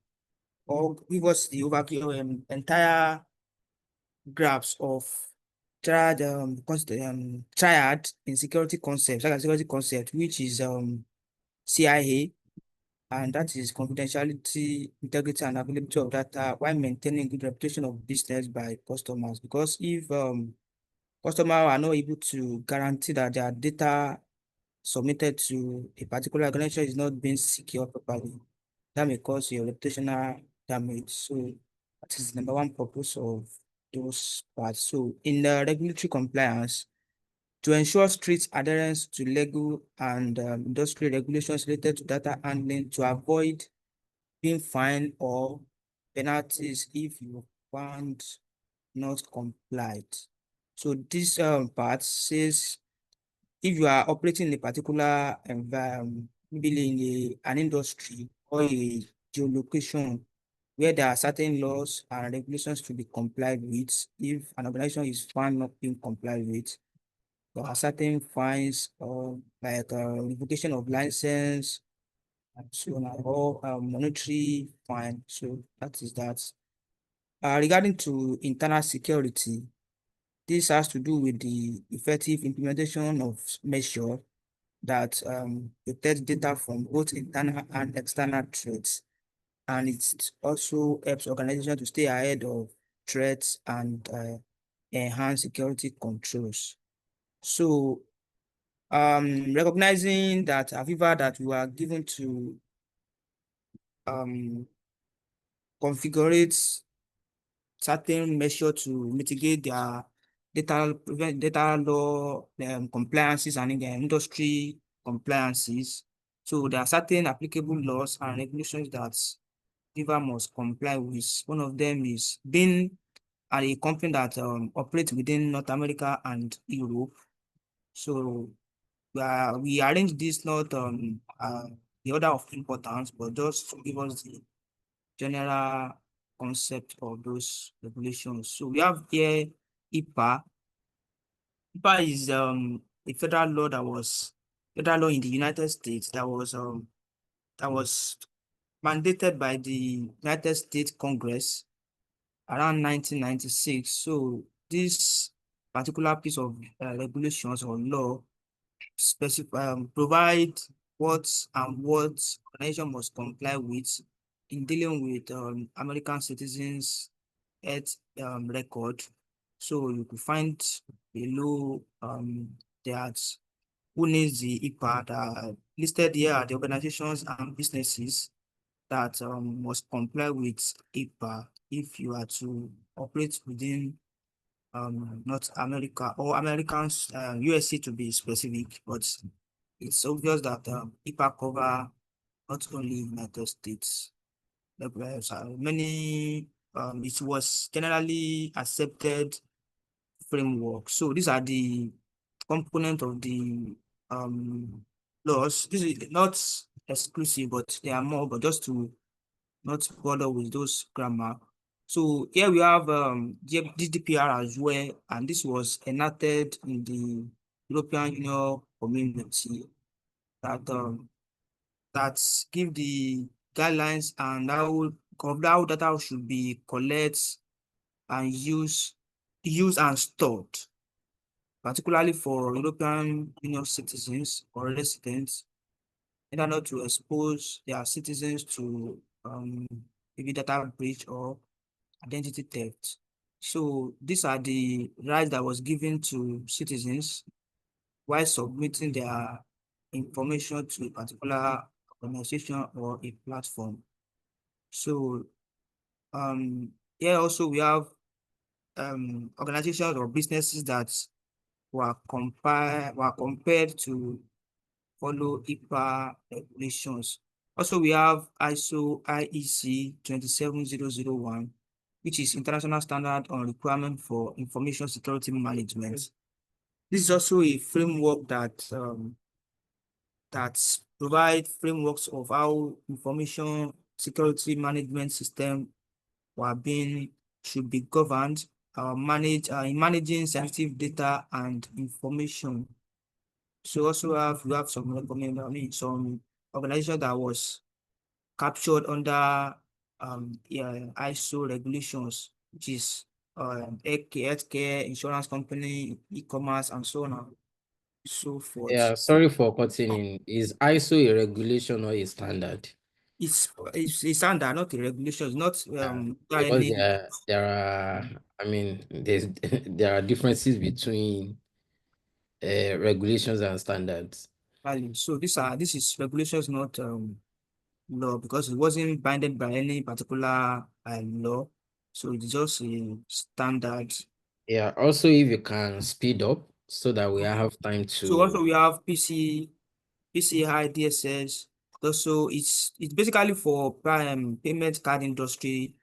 or give us the overview entire graphs of triad in security concepts, like a security concept, which is CIA, and that is confidentiality, integrity, and availability of data while maintaining good reputation of business by customers. Because if customers are not able to guarantee that their data submitted to a particular organization is not being secured properly, that may cause your reputational damage. So that is the number one purpose of those parts. So in the regulatory compliance, to ensure strict adherence to legal and industry regulations related to data handling to avoid being fined or penalties if you found not complied. So this part says if you are operating in a particular environment, maybe in an industry or a geolocation where there are certain laws and regulations to be complied with, if an organization is found not being complied with, there are certain fines or like revocation of license and so on, or monetary fine. So that is that. Regarding to internal security, this has to do with the effective implementation of measure that protect data from both internal and external threats. And it also helps organizations to stay ahead of threats and enhance security controls. So recognizing that Aviva that we are given to configure certain measure to mitigate their data law compliances and industry compliances. So there are certain applicable laws and regulations that Viva must comply with. One of them is being a company that operates within North America and Europe. So we arrange this not the order of importance, but just to give us the general concept of those regulations. So we have here IPA. IPA is a federal law in the United States that was mandated by the United States Congress around 1996. So this particular piece of regulations or law provide what organization must comply with in dealing with American citizens' health record. So you could find below that who needs the IPA that listed here are the organizations and businesses that must comply with IPA if you are to operate within North America or Americans, USA to be specific, but it's obvious that IPA cover not only United States. Many, it was generally accepted framework. So these are the component of the laws. This is not exclusive, but there are more, but just to not bother with those grammar. So here we have GDPR as well, and this was enacted in the European Union community that that give the guidelines and how data should be collected and used and stored, particularly for European Union citizens or residents, in order not to expose their citizens to maybe data breach or identity theft. So these are the rights that was given to citizens while submitting their information to a particular organization or a platform. So here also we have organizations or businesses that were compared to follow IPA regulations. Also, we have ISO IEC 27001, which is international standard on requirement for information security management. This is also a framework that provide frameworks of how information security management system should be governed, in managing sensitive data and information. So also we have some some organization that was captured under ISO regulations, which is healthcare, insurance company, e-commerce, and so on and so forth. Yeah, sorry for cutting in. Is ISO a regulation or a standard? It's a standard, not a regulation. It's not Because any there are, I mean, there are differences between regulations and standards. value. So this is regulations, not law, because it wasn't binded by any particular law. So it's just a standard. Yeah, also if you can speed up so that we have time So also to. we have PCI, DSS. Also, it's basically for payment card industry,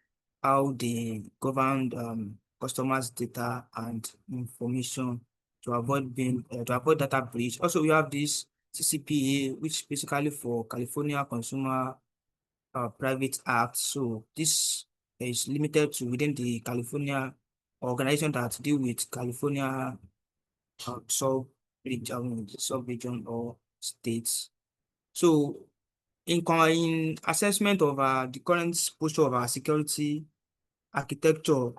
how they govern customers' data and information to avoid data breach. Also, we have this CCPA, which basically for California Consumer Private Act. So this is limited to within the California organization that deal with California sub-region or states. So in assessment of the current posture of our security architecture,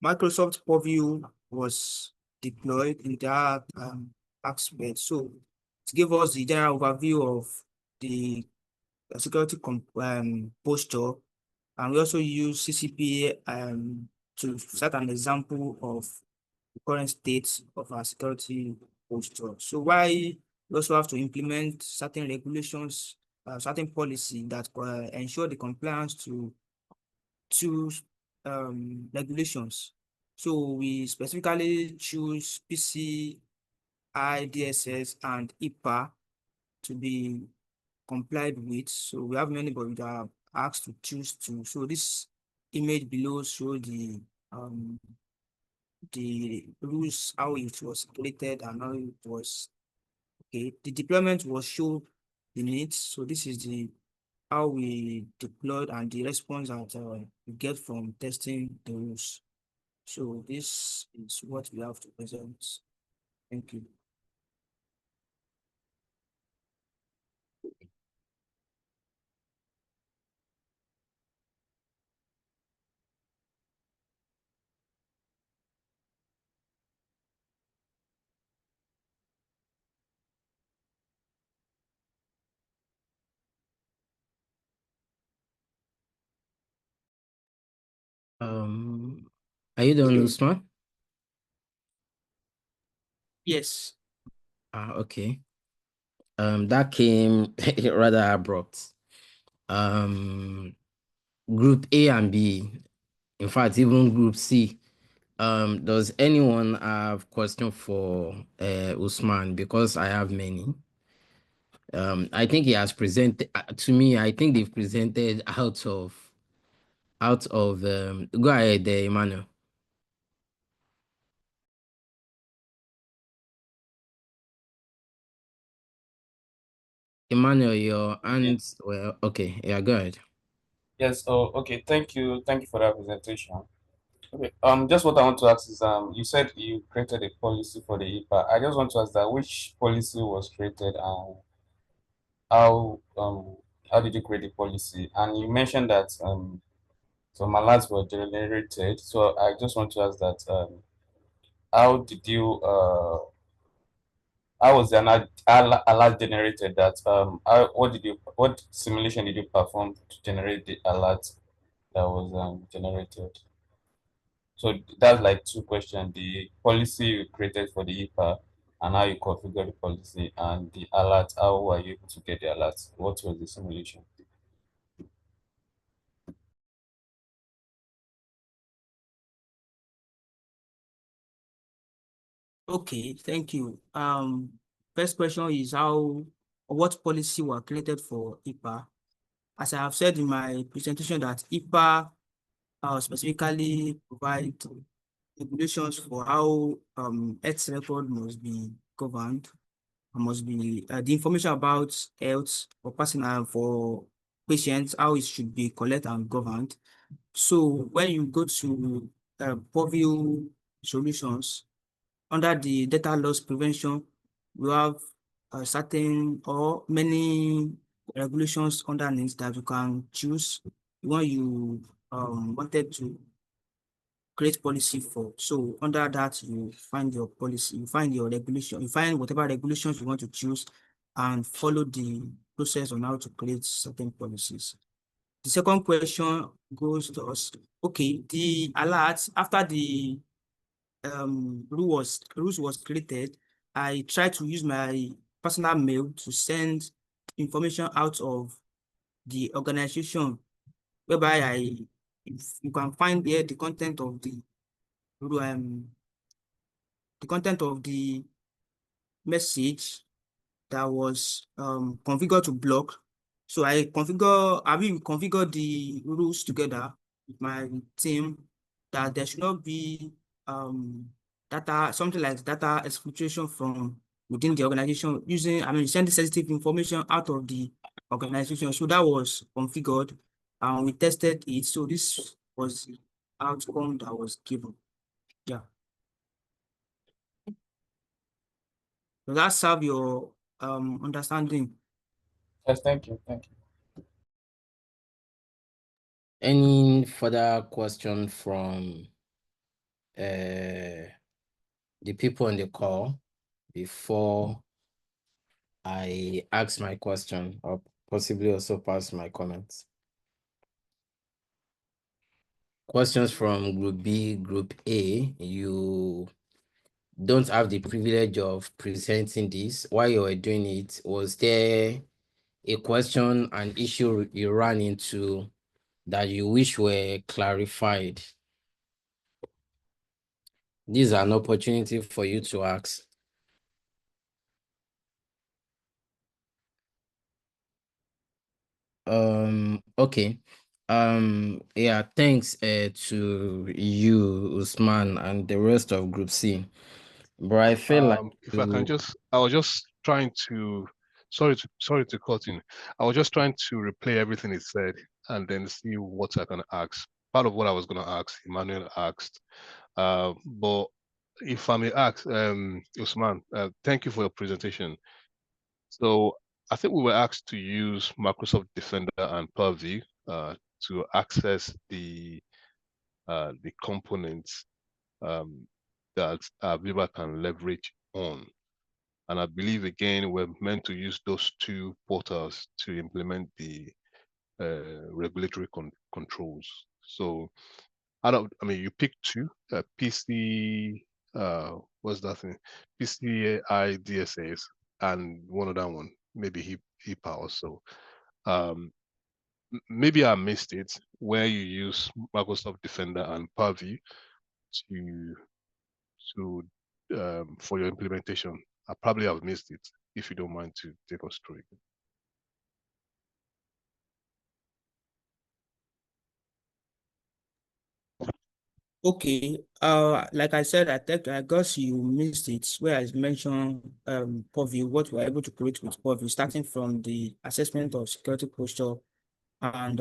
Microsoft Purview was deployed in that aspect. So to give us the general overview of the security posture, and we also use CCPA to set an example of the current state of our security posture. So why we also have to implement certain regulations, certain policy that ensure the compliance to regulations. So we specifically choose PCI, DSS, and IPA to be complied with. So we have many, but we are asked to choose two. So this image below shows the rules, how it was created and how it was okay. The deployment was shown in it. So this is the how we deployed and the response that we get from testing the rules. So this is what we have to present. Thank you. Are you done, Usman? Yes. Okay. That came rather abrupt. Group A and B, in fact, even Group C. Does anyone have question for Usman? Because I have many. I think he has presented to me. I think they've presented out of. Go ahead, Emmanuel. Emmanuel, your hands. Well, okay. Yeah, go ahead. Yes. Oh, okay. Thank you for that presentation. Okay. Just what I want to ask is, you said you created a policy for the IPA. I just want to ask that which policy was created and how how did you create the policy? And you mentioned that some alerts were generated. So I just want to ask that how did you how was the alert generated? That what simulation did you perform to generate the alert that was generated? So that's like two questions: the policy you created for the IPA and how you configure the policy, and the alert. How were you able to get the alert? What was the simulation? Okay, thank you. First question is what policy were created for IPA? As I have said in my presentation that IPA specifically provide regulations for how health record must be governed, must be the information about health for personal for patients, how it should be collected and governed. So when you go to Purview solutions, under the data loss prevention, we have certain or many regulations underneath that you can choose when you wanted to create policy for. So under that, you find your policy, you find your regulation, you find whatever regulations you want to choose and follow the process on how to create certain policies. The second question goes to us, okay, the alerts after the rules was created, I tried to use my personal mail to send information out of the organization, whereby if you can find there the content of the the content of the message that was configured to block. So I configured the rules together with my team that there should not be something like data exfiltration from within the organization sending sensitive information out of the organization. So that was configured and we tested it. So this was the outcome that was given. Yeah. Does that serve your understanding? Yes, thank you. Thank you. Any further question from the people on the call before I ask my question or possibly also pass my comments? Questions from Group B, Group A. You don't have the privilege of presenting this. While you were doing it, was there a question, an issue you ran into that you wish were clarified? This is an opportunity for you to ask. Okay. Yeah, thanks to you, Usman, and the rest of Group C. But I feel like If I can I was just trying to, sorry to cut in. I was just trying to replay everything he said and then see what I can ask. Part of what I was going to ask, Emmanuel asked. But if I may ask, Usman, thank you for your presentation. So I think we were asked to use Microsoft Defender and Purview to access the components that Viva can leverage on. And I believe, again, we're meant to use those two portals to implement the regulatory controls. So you picked two, PC, what's that thing? PCI DSAs and one other one, maybe HIPAA also. Maybe I missed it, where you use Microsoft Defender and Purview to for your implementation. I probably have missed it. If you don't mind to take us through it. Okay. Like I said, I guess you missed it where I mentioned Purview, what we're able to create with Purview, starting from the assessment of security posture and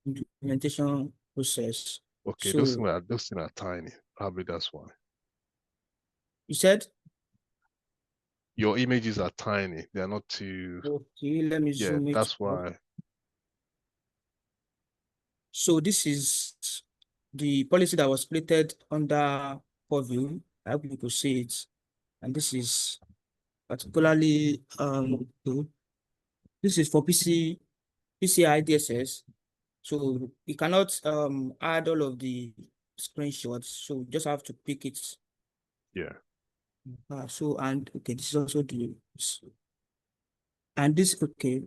implementation process. Okay, those So things are tiny. Probably that's why. you said, Your images are tiny. They are not too. okay, let me Yeah, zoom it that's up. why. So this is the policy that was created under Purview. I hope you could see it. And this is particularly good. This is for PCI DSS. So we cannot add all of the screenshots. So we just have to pick it. Yeah. And okay, this is also and this okay.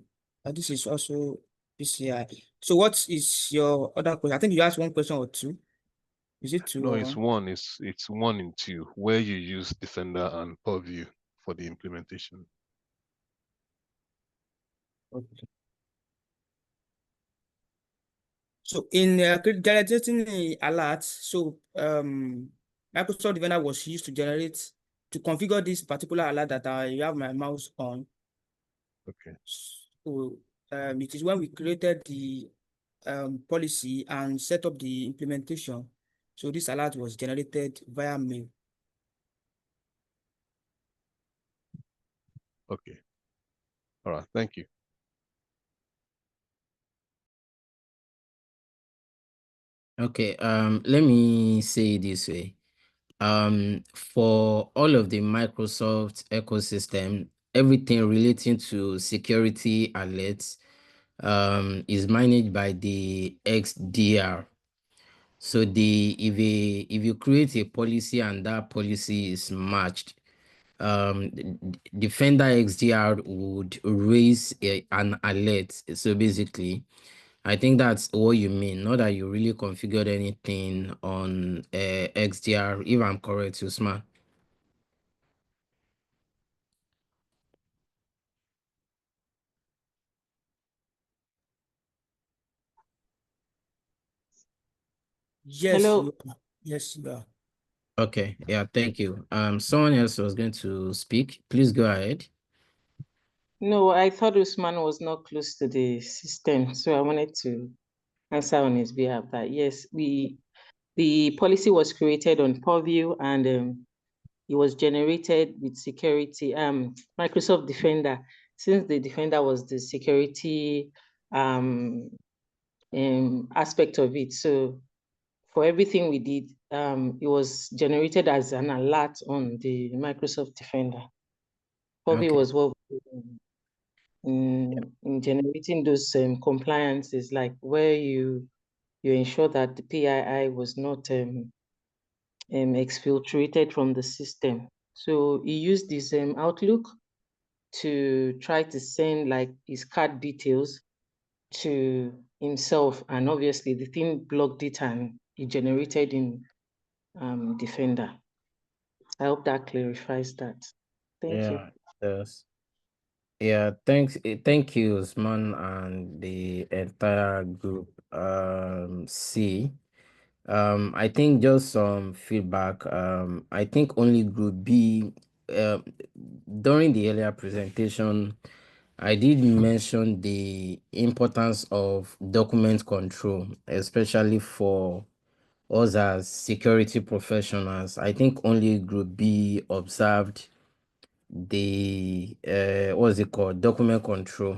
This is also PCI. So what is your other question? I think you asked one question or two. Is it two No, or it's one? one. It's one in two, where you use Defender and Purview for the implementation. Okay. So in generating the alerts, so Microsoft Defender was used to configure this particular alert that I have my mouse on. Okay. So it is when we created the policy and set up the implementation. So this alert was generated via mail. Okay. All right. Thank you. Okay, let me say it this way. For all of the Microsoft ecosystem, everything relating to security alerts is managed by the XDR. So if you create a policy and that policy is matched, Defender XDR would raise an alert. So basically, I think that's what you mean. Not that you really configured anything on XDR, if I'm correct, Usman. Yes, Hello. you are. Yes, you are. Okay, yeah, thank you. Someone else was going to speak. Please go ahead. No, I thought Usman was not close to the system, so I wanted to answer on his behalf that yes, the policy was created on Purview and it was generated with security Microsoft Defender, since the Defender was the security aspect of it. So for everything we did, it was generated as an alert on the Microsoft Defender. Purview Okay. was what we did in generating those compliances, like where you ensure that the PII was not exfiltrated from the system. So he used this Outlook to try to send like his card details to himself, and obviously the thing blocked it and it generated in Defender. I hope that clarifies that. Thank you. Yeah, yes. Yeah, thanks. Thank you, Usman and the entire group. C. I think just some feedback. I think only group B, um, during the earlier presentation, I did mention the importance of document control, especially for us as security professionals. I think only group B observed the what's it called, document control.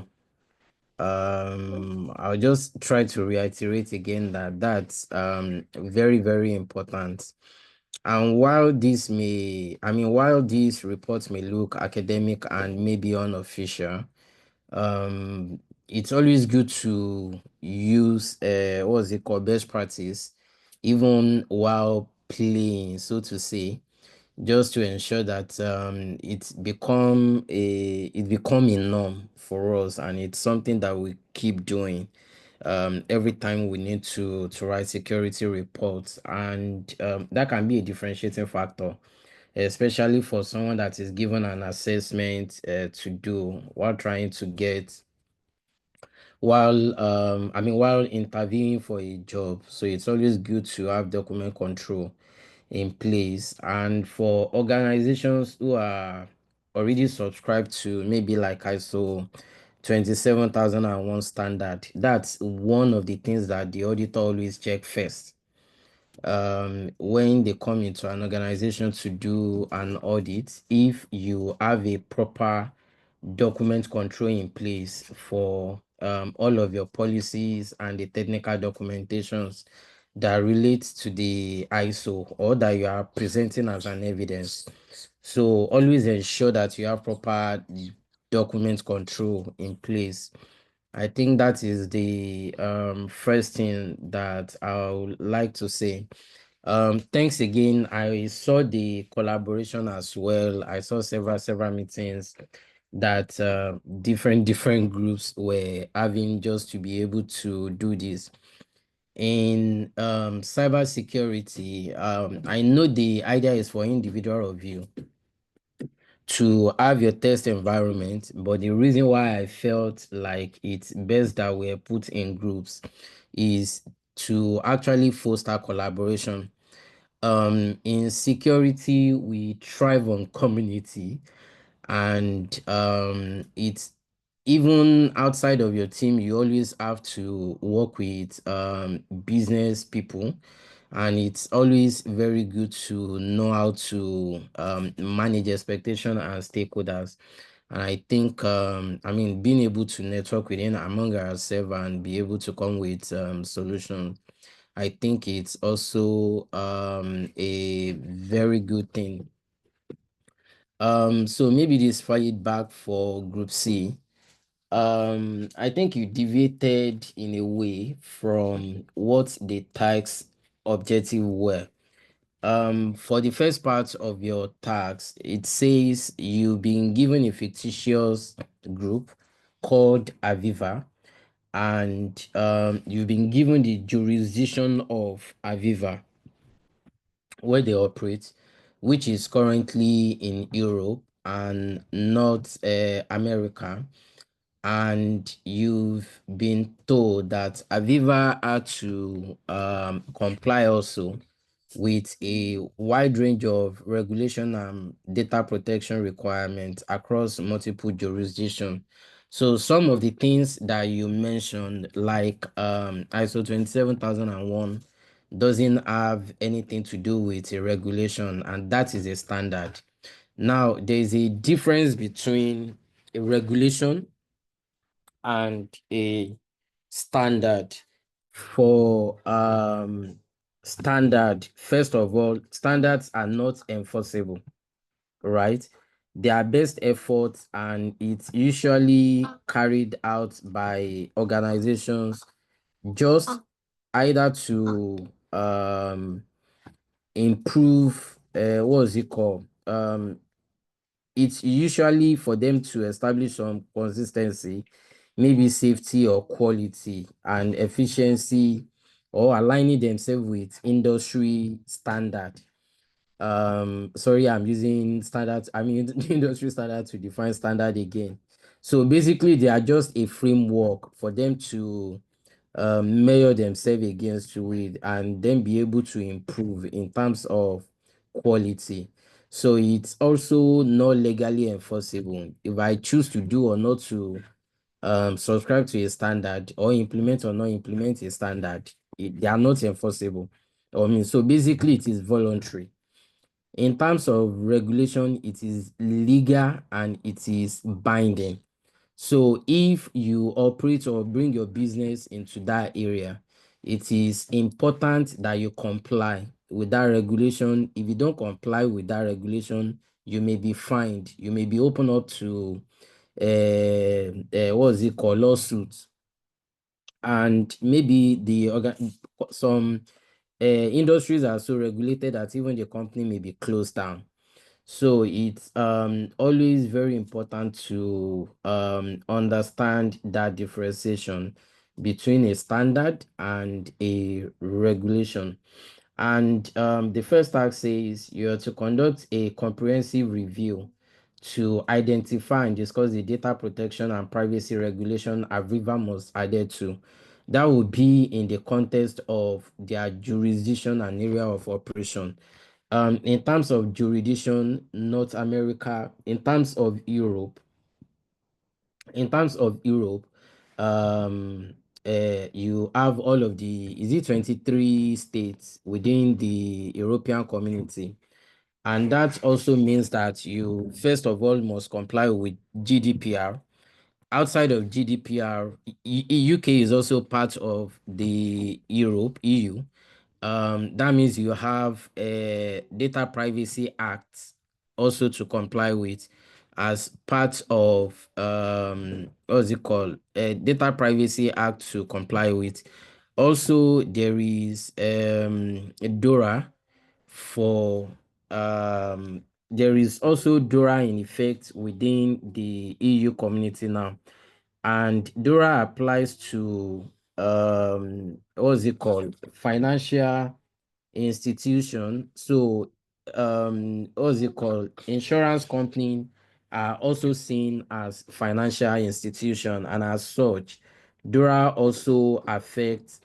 I'll just try to reiterate again that that's very, very important. And while these reports may look academic and maybe unofficial, it's always good to use what's it called, best practice, even while playing, so to say, just to ensure that it become a norm for us, and it's something that we keep doing every time we need to write security reports, and that can be a differentiating factor, especially for someone that is given an assessment to do while trying to get while interviewing for a job. So it's always good to have document control in place. And for organizations who are already subscribed to maybe like ISO 27001 standard, that's one of the things that the auditor always check first when they come into an organization to do an audit. If you have a proper document control in place for all of your policies and the technical documentations that relates to the ISO or that you are presenting as an evidence. So always ensure that you have proper document control in place. I think that is the first thing that I would like to say. Thanks again. I saw the collaboration as well. I saw several meetings that different groups were having just to be able to do this. In cyber security, I know the idea is for individual review to have your test environment, but the reason why I felt like it's best that we're put in groups is to actually foster collaboration. In security, we thrive on community, and it's even outside of your team, you always have to work with business people, and it's always very good to know how to manage expectation and stakeholders. And I think being able to network within among ourselves and be able to come with solutions, I think it's also a very good thing. So maybe this feedback for Group C. I think you deviated in a way from what the tax objective were. For the first part of your tax, it says you've been given a fictitious group called Aviva, and you've been given the jurisdiction of Aviva where they operate, which is currently in Europe and North America. and you've been told that Aviva had to comply also with a wide range of regulation and data protection requirements across multiple jurisdictions. So some of the things that you mentioned, like ISO 27001, doesn't have anything to do with a regulation, and that is a standard. Now, there's a difference between a regulation and a standard. For standard, first of all, standards are not enforceable, right? They are best efforts, and it's usually carried out by organizations just either to improve what's it called, it's usually for them to establish some consistency, maybe safety or quality and efficiency, or aligning themselves with industry standard. Sorry, I'm using standards, I mean industry standard to define standard again. So basically, they are just a framework for them to measure themselves against with, and then be able to improve in terms of quality. So it's also not legally enforceable. If I choose to do or not to subscribe to a standard, or implement or not implement a standard, they are not enforceable. I mean, so basically it is voluntary. In terms of regulation, it is legal and it is binding. So if you operate or bring your business into that area, it is important that you comply with that regulation. If you don't comply with that regulation, you may be fined. You may be open up to what's it called, lawsuits. And maybe some industries are so regulated that even the company may be closed down. So it's always very important to understand that differentiation between a standard and a regulation. And the first task says you are to conduct a comprehensive review to identify and discuss the data protection and privacy regulation Aviva must adhere to. That would be in the context of their jurisdiction and area of operation. In terms of jurisdiction, North America, in terms of Europe, you have all of the, is it 23 states within the European community? And that also means that you, first of all, must comply with GDPR. Outside of GDPR, UK is also part of the EU. That means you have a Data Privacy Act also to comply with as part of what's it called? A Data Privacy Act to comply with. Also, there is DORA for there is also DORA in effect within the EU community now. And DORA applies to what's it called? Financial institution. So what's it called? Insurance company are also seen as financial institution, and as such, DORA also affects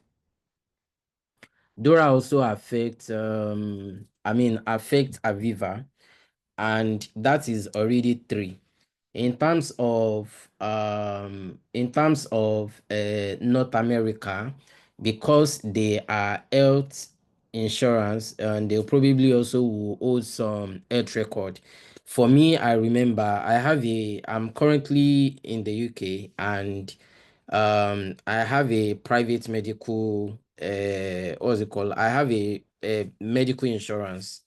affect Aviva, and that is already three. In terms of North America, because they are health insurance, and they probably also will hold some health record. For me, I remember I'm currently in the UK, and I have a private medical what's it called? I have a medical insurance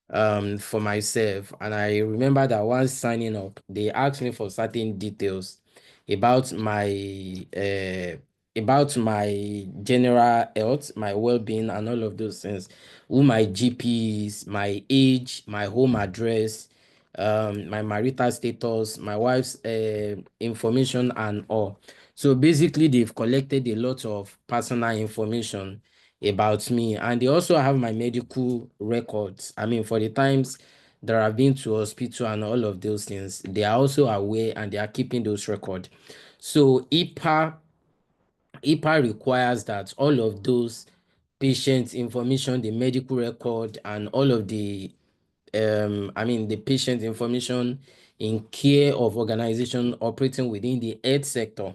for myself. And I remember that once signing up, they asked me for certain details about my general health, my well-being, and all of those things. Who my GP is, my age, my home address, my marital status, my wife's information, and all. So basically, they've collected a lot of personal information about me, and they also have my medical records. I mean, for the times that I've been to hospital and all of those things, they are also aware, and they are keeping those records. So HIPAA requires that all of those patient information, the medical record, and all of the the patient information in care of organization operating within the health sector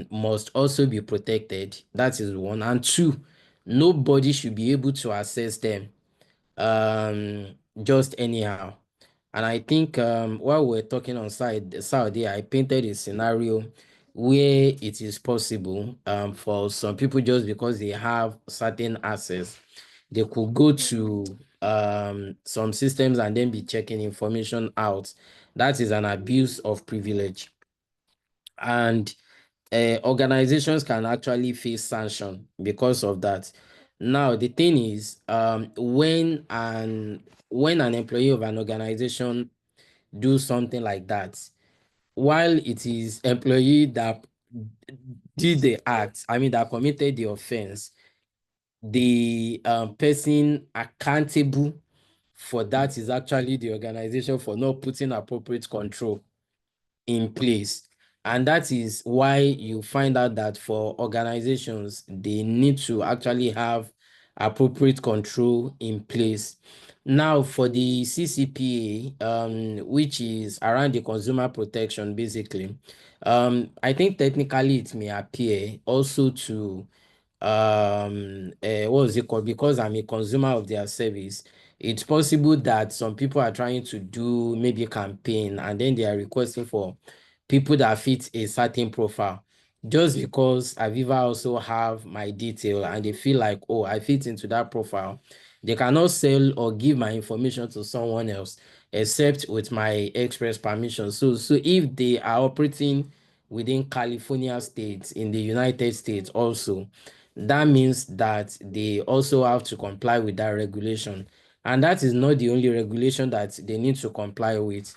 must also be protected. That is one. And two, nobody should be able to access them just anyhow. And I think while we're talking on Saudi, I painted a scenario where it is possible for some people, just because they have certain access, they could go to some systems and then be checking information out. That is an abuse of privilege. And organizations can actually face sanction because of that. Now, the thing is, when an employee of an organization do something like that, while it is employee that did the act, that committed the offense, the person accountable for that is actually the organization for not putting appropriate control in place. And that is why you find out that for organizations, they need to actually have appropriate control in place. Now, for the CCPA, which is around the consumer protection, basically, I think technically it may appear also to what was it called? Because I'm a consumer of their service, it's possible that some people are trying to do maybe a campaign and then they are requesting for people that fit a certain profile. Just because Aviva also have my detail and they feel like, oh, I fit into that profile, they cannot sell or give my information to someone else except with my express permission. So if they are operating within California states in the United States also, that means that they also have to comply with that regulation. And that is not the only regulation that they need to comply with.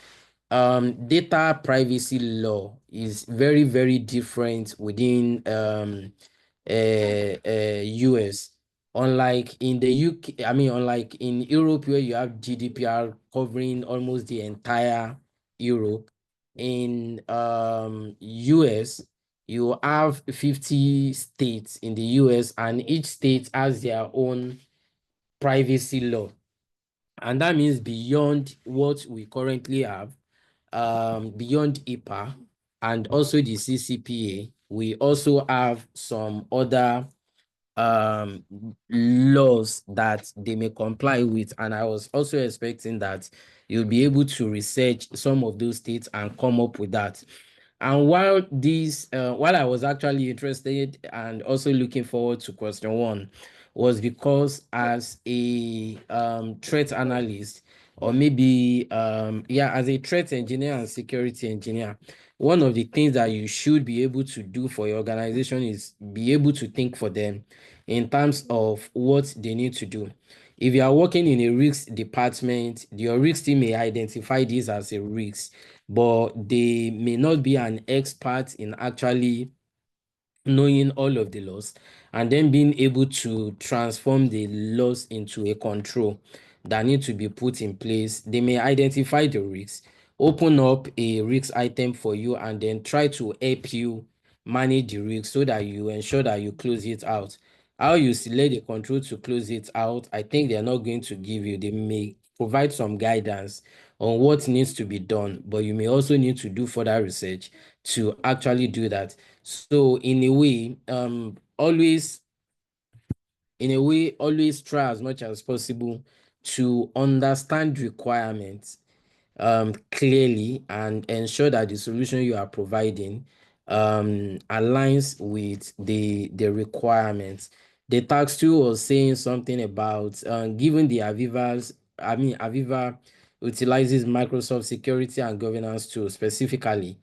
Data privacy law is very, very different within US. Unlike in the UK, unlike in Europe, where you have GDPR covering almost the entire Europe, in US, you have 50 states in the US, and each state has their own privacy law. And that means beyond what we currently have, beyond HIPAA and also the CCPA, we also have some other um laws that they may comply with. And I was also expecting that you'll be able to research some of those states and come up with that. And while I was actually interested and also looking forward to question one, was because as a threat analyst, or maybe as a threat engineer and security engineer, one of the things that you should be able to do for your organization is be able to think for them in terms of what they need to do. If you are working in a risk department, your risk team may identify this as a risk, but they may not be an expert in actually knowing all of the laws and then being able to transform the laws into a control that need to be put in place. They may identify the risks, open up a risk item for you, and then try to help you manage the risk so that you ensure that you close it out. How you select the control to close it out, I think they're not going to give you. They may provide some guidance on what needs to be done, but you may also need to do further research to actually do that. So always try as much as possible to understand requirements clearly and ensure that the solution you are providing aligns with the requirements. The tax 2 was saying something about given the Aviva utilizes Microsoft security and governance tools, specifically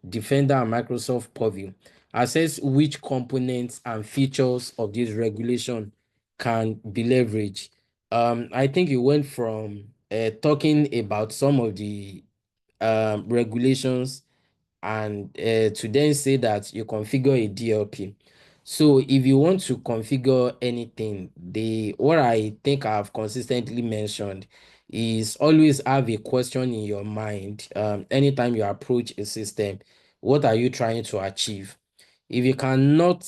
Defender and Microsoft Purview. Assess which components and features of this regulation can be leveraged. I think you went from talking about some of the regulations and to then say that you configure a DLP. So if you want to configure anything, what I think I've consistently mentioned is always have a question in your mind anytime you approach a system. what are you trying to achieve? If you cannot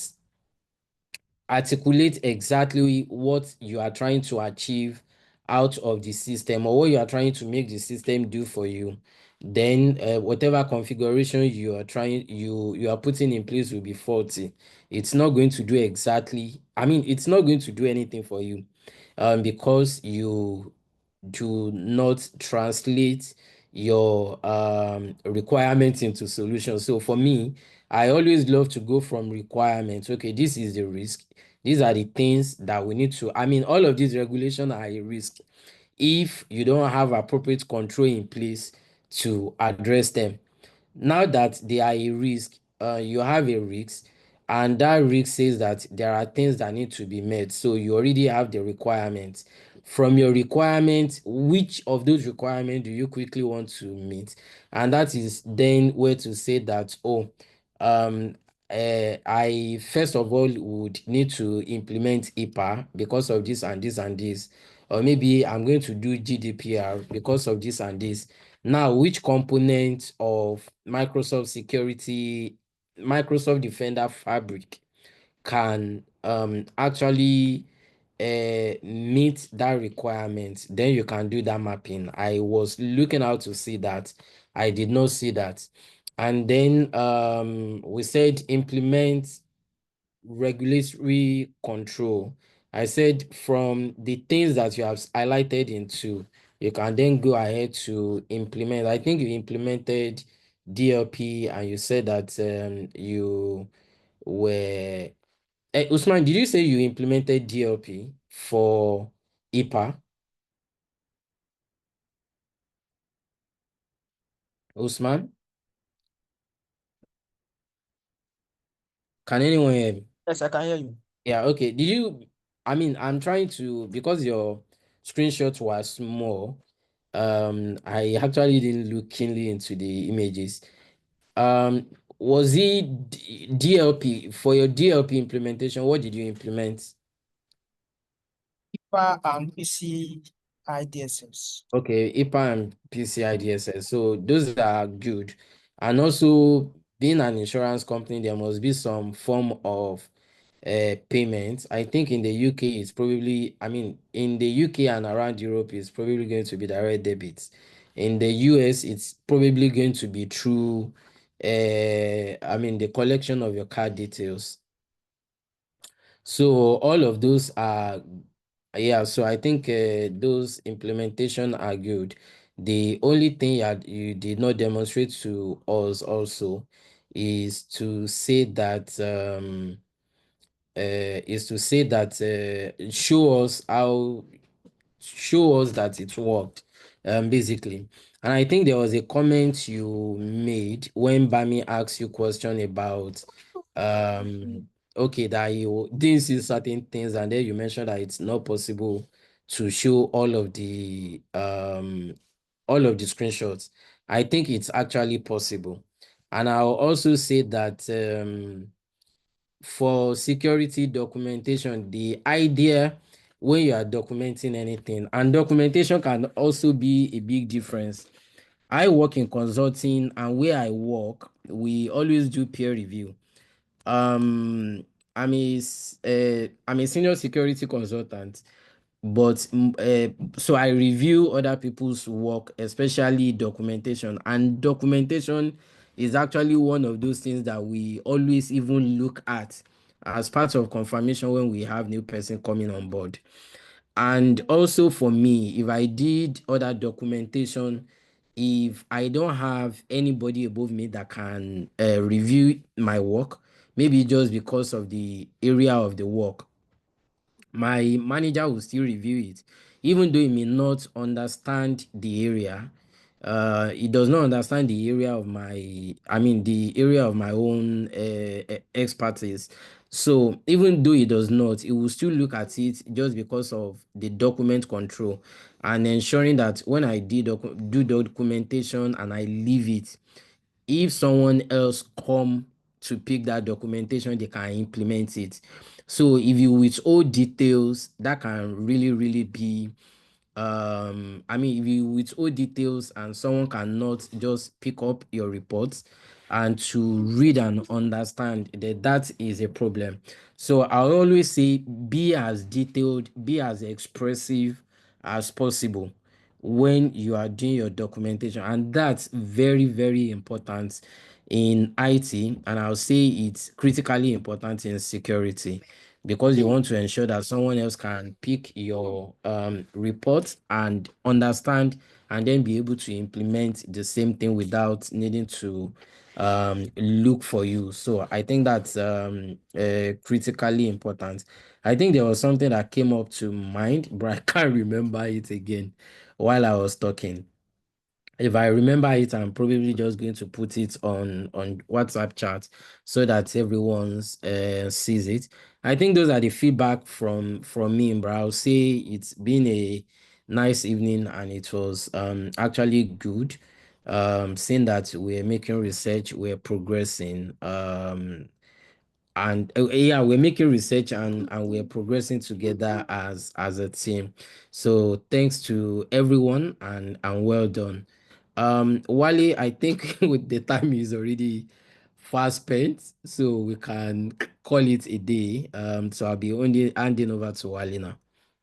articulate exactly what you are trying to achieve out of the system, or what you are trying to make the system do for you, then whatever configuration you are trying you are putting in place will be faulty. It's not going to do exactly, I mean, it's not going to do anything for you, because you do not translate your requirements into solutions. So for me, I always love to go from requirements. Okay, this is the risk. These are the things that we need to, I mean, all of these regulations are a risk if you don't have appropriate control in place to address them. Now that they are a risk, you have a risk, and that risk says that there are things that need to be met. So you already have the requirements. From your requirements, which of those requirements do you quickly want to meet? And that is then where to say that, oh, um, I first of all would need to implement IPA because of this and this and this. Or maybe I'm going to do GDPR because of this and this. Now, which component of Microsoft Defender Fabric can actually meet that requirement? Then you can do that mapping. I was looking out to see that. I did not see that. And then we said implement regulatory control. I said from the things that you have highlighted into, you can then go ahead to implement. I think you implemented DLP, and you said that you were. Usman, did you say you implemented DLP for IPA? Usman, can anyone hear me? Yes, I can hear you. Yeah, okay. Did you, I mean, I'm trying to, because your screenshot was small, I actually didn't look keenly into the images. Um, was it DLP for your DLP implementation? What did you implement? IPA and PC IDSS. Okay, IPA and PCI DSS. So those are good. And also, being an insurance company, there must be some form of payment. I think in the UK, it's probably, I mean, in the UK and around Europe, it's probably going to be direct debits. In the US, it's probably going to be through, I mean, the collection of your card details. So all of those are, yeah, so I think those implementation are good. The only thing you did not demonstrate to us also is to say that show us that it worked, basically. And I think there was a comment you made when Bami asked you question about okay, that you didn't see certain things, and then you mentioned that it's not possible to show all of the screenshots. I think it's actually possible. And I'll also say that for security documentation, the idea when you are documenting anything, and documentation can also be a big difference. I work in consulting, and where I work, we always do peer review. Um, I'm a senior security consultant, but so I review other people's work, especially documentation. And documentation is actually one of those things that we always even look at as part of confirmation when we have new person coming on board. And also for me, if I did other documentation, if I don't have anybody above me that can review my work, maybe just because of the area of the work, my manager will still review it, even though he may not understand the area. He does not understand the area of the area of my own expertise. So even though he does not, he will still look at it just because of the document control and ensuring that when I do documentation and I leave it, if someone else come to pick that documentation, they can implement it. So if you withhold details, that can really, really be if you withhold details and someone cannot just pick up your reports, and to read and understand, that is a problem. So I always say be as detailed, be as expressive as possible when you are doing your documentation, and that's very, very important in IT, and I'll say it's critically important in security, because you want to ensure that someone else can pick your report and understand, and then be able to implement the same thing without needing to look for you. So I think that's critically important. I think there was something that came up to mind, but I can't remember it again while I was talking. If I remember it, I'm probably just going to put it on WhatsApp chat so that everyone sees it. I think those are the feedback from me, but I'll say it's been a nice evening, and it was actually good. Seeing that we're making research, we're progressing. And yeah, we're making research, and we're progressing together as a team. So thanks to everyone, and well done. Wale, I think with the time is already fast spent, so we can call it a day. So I'll be only handing over to Wale now.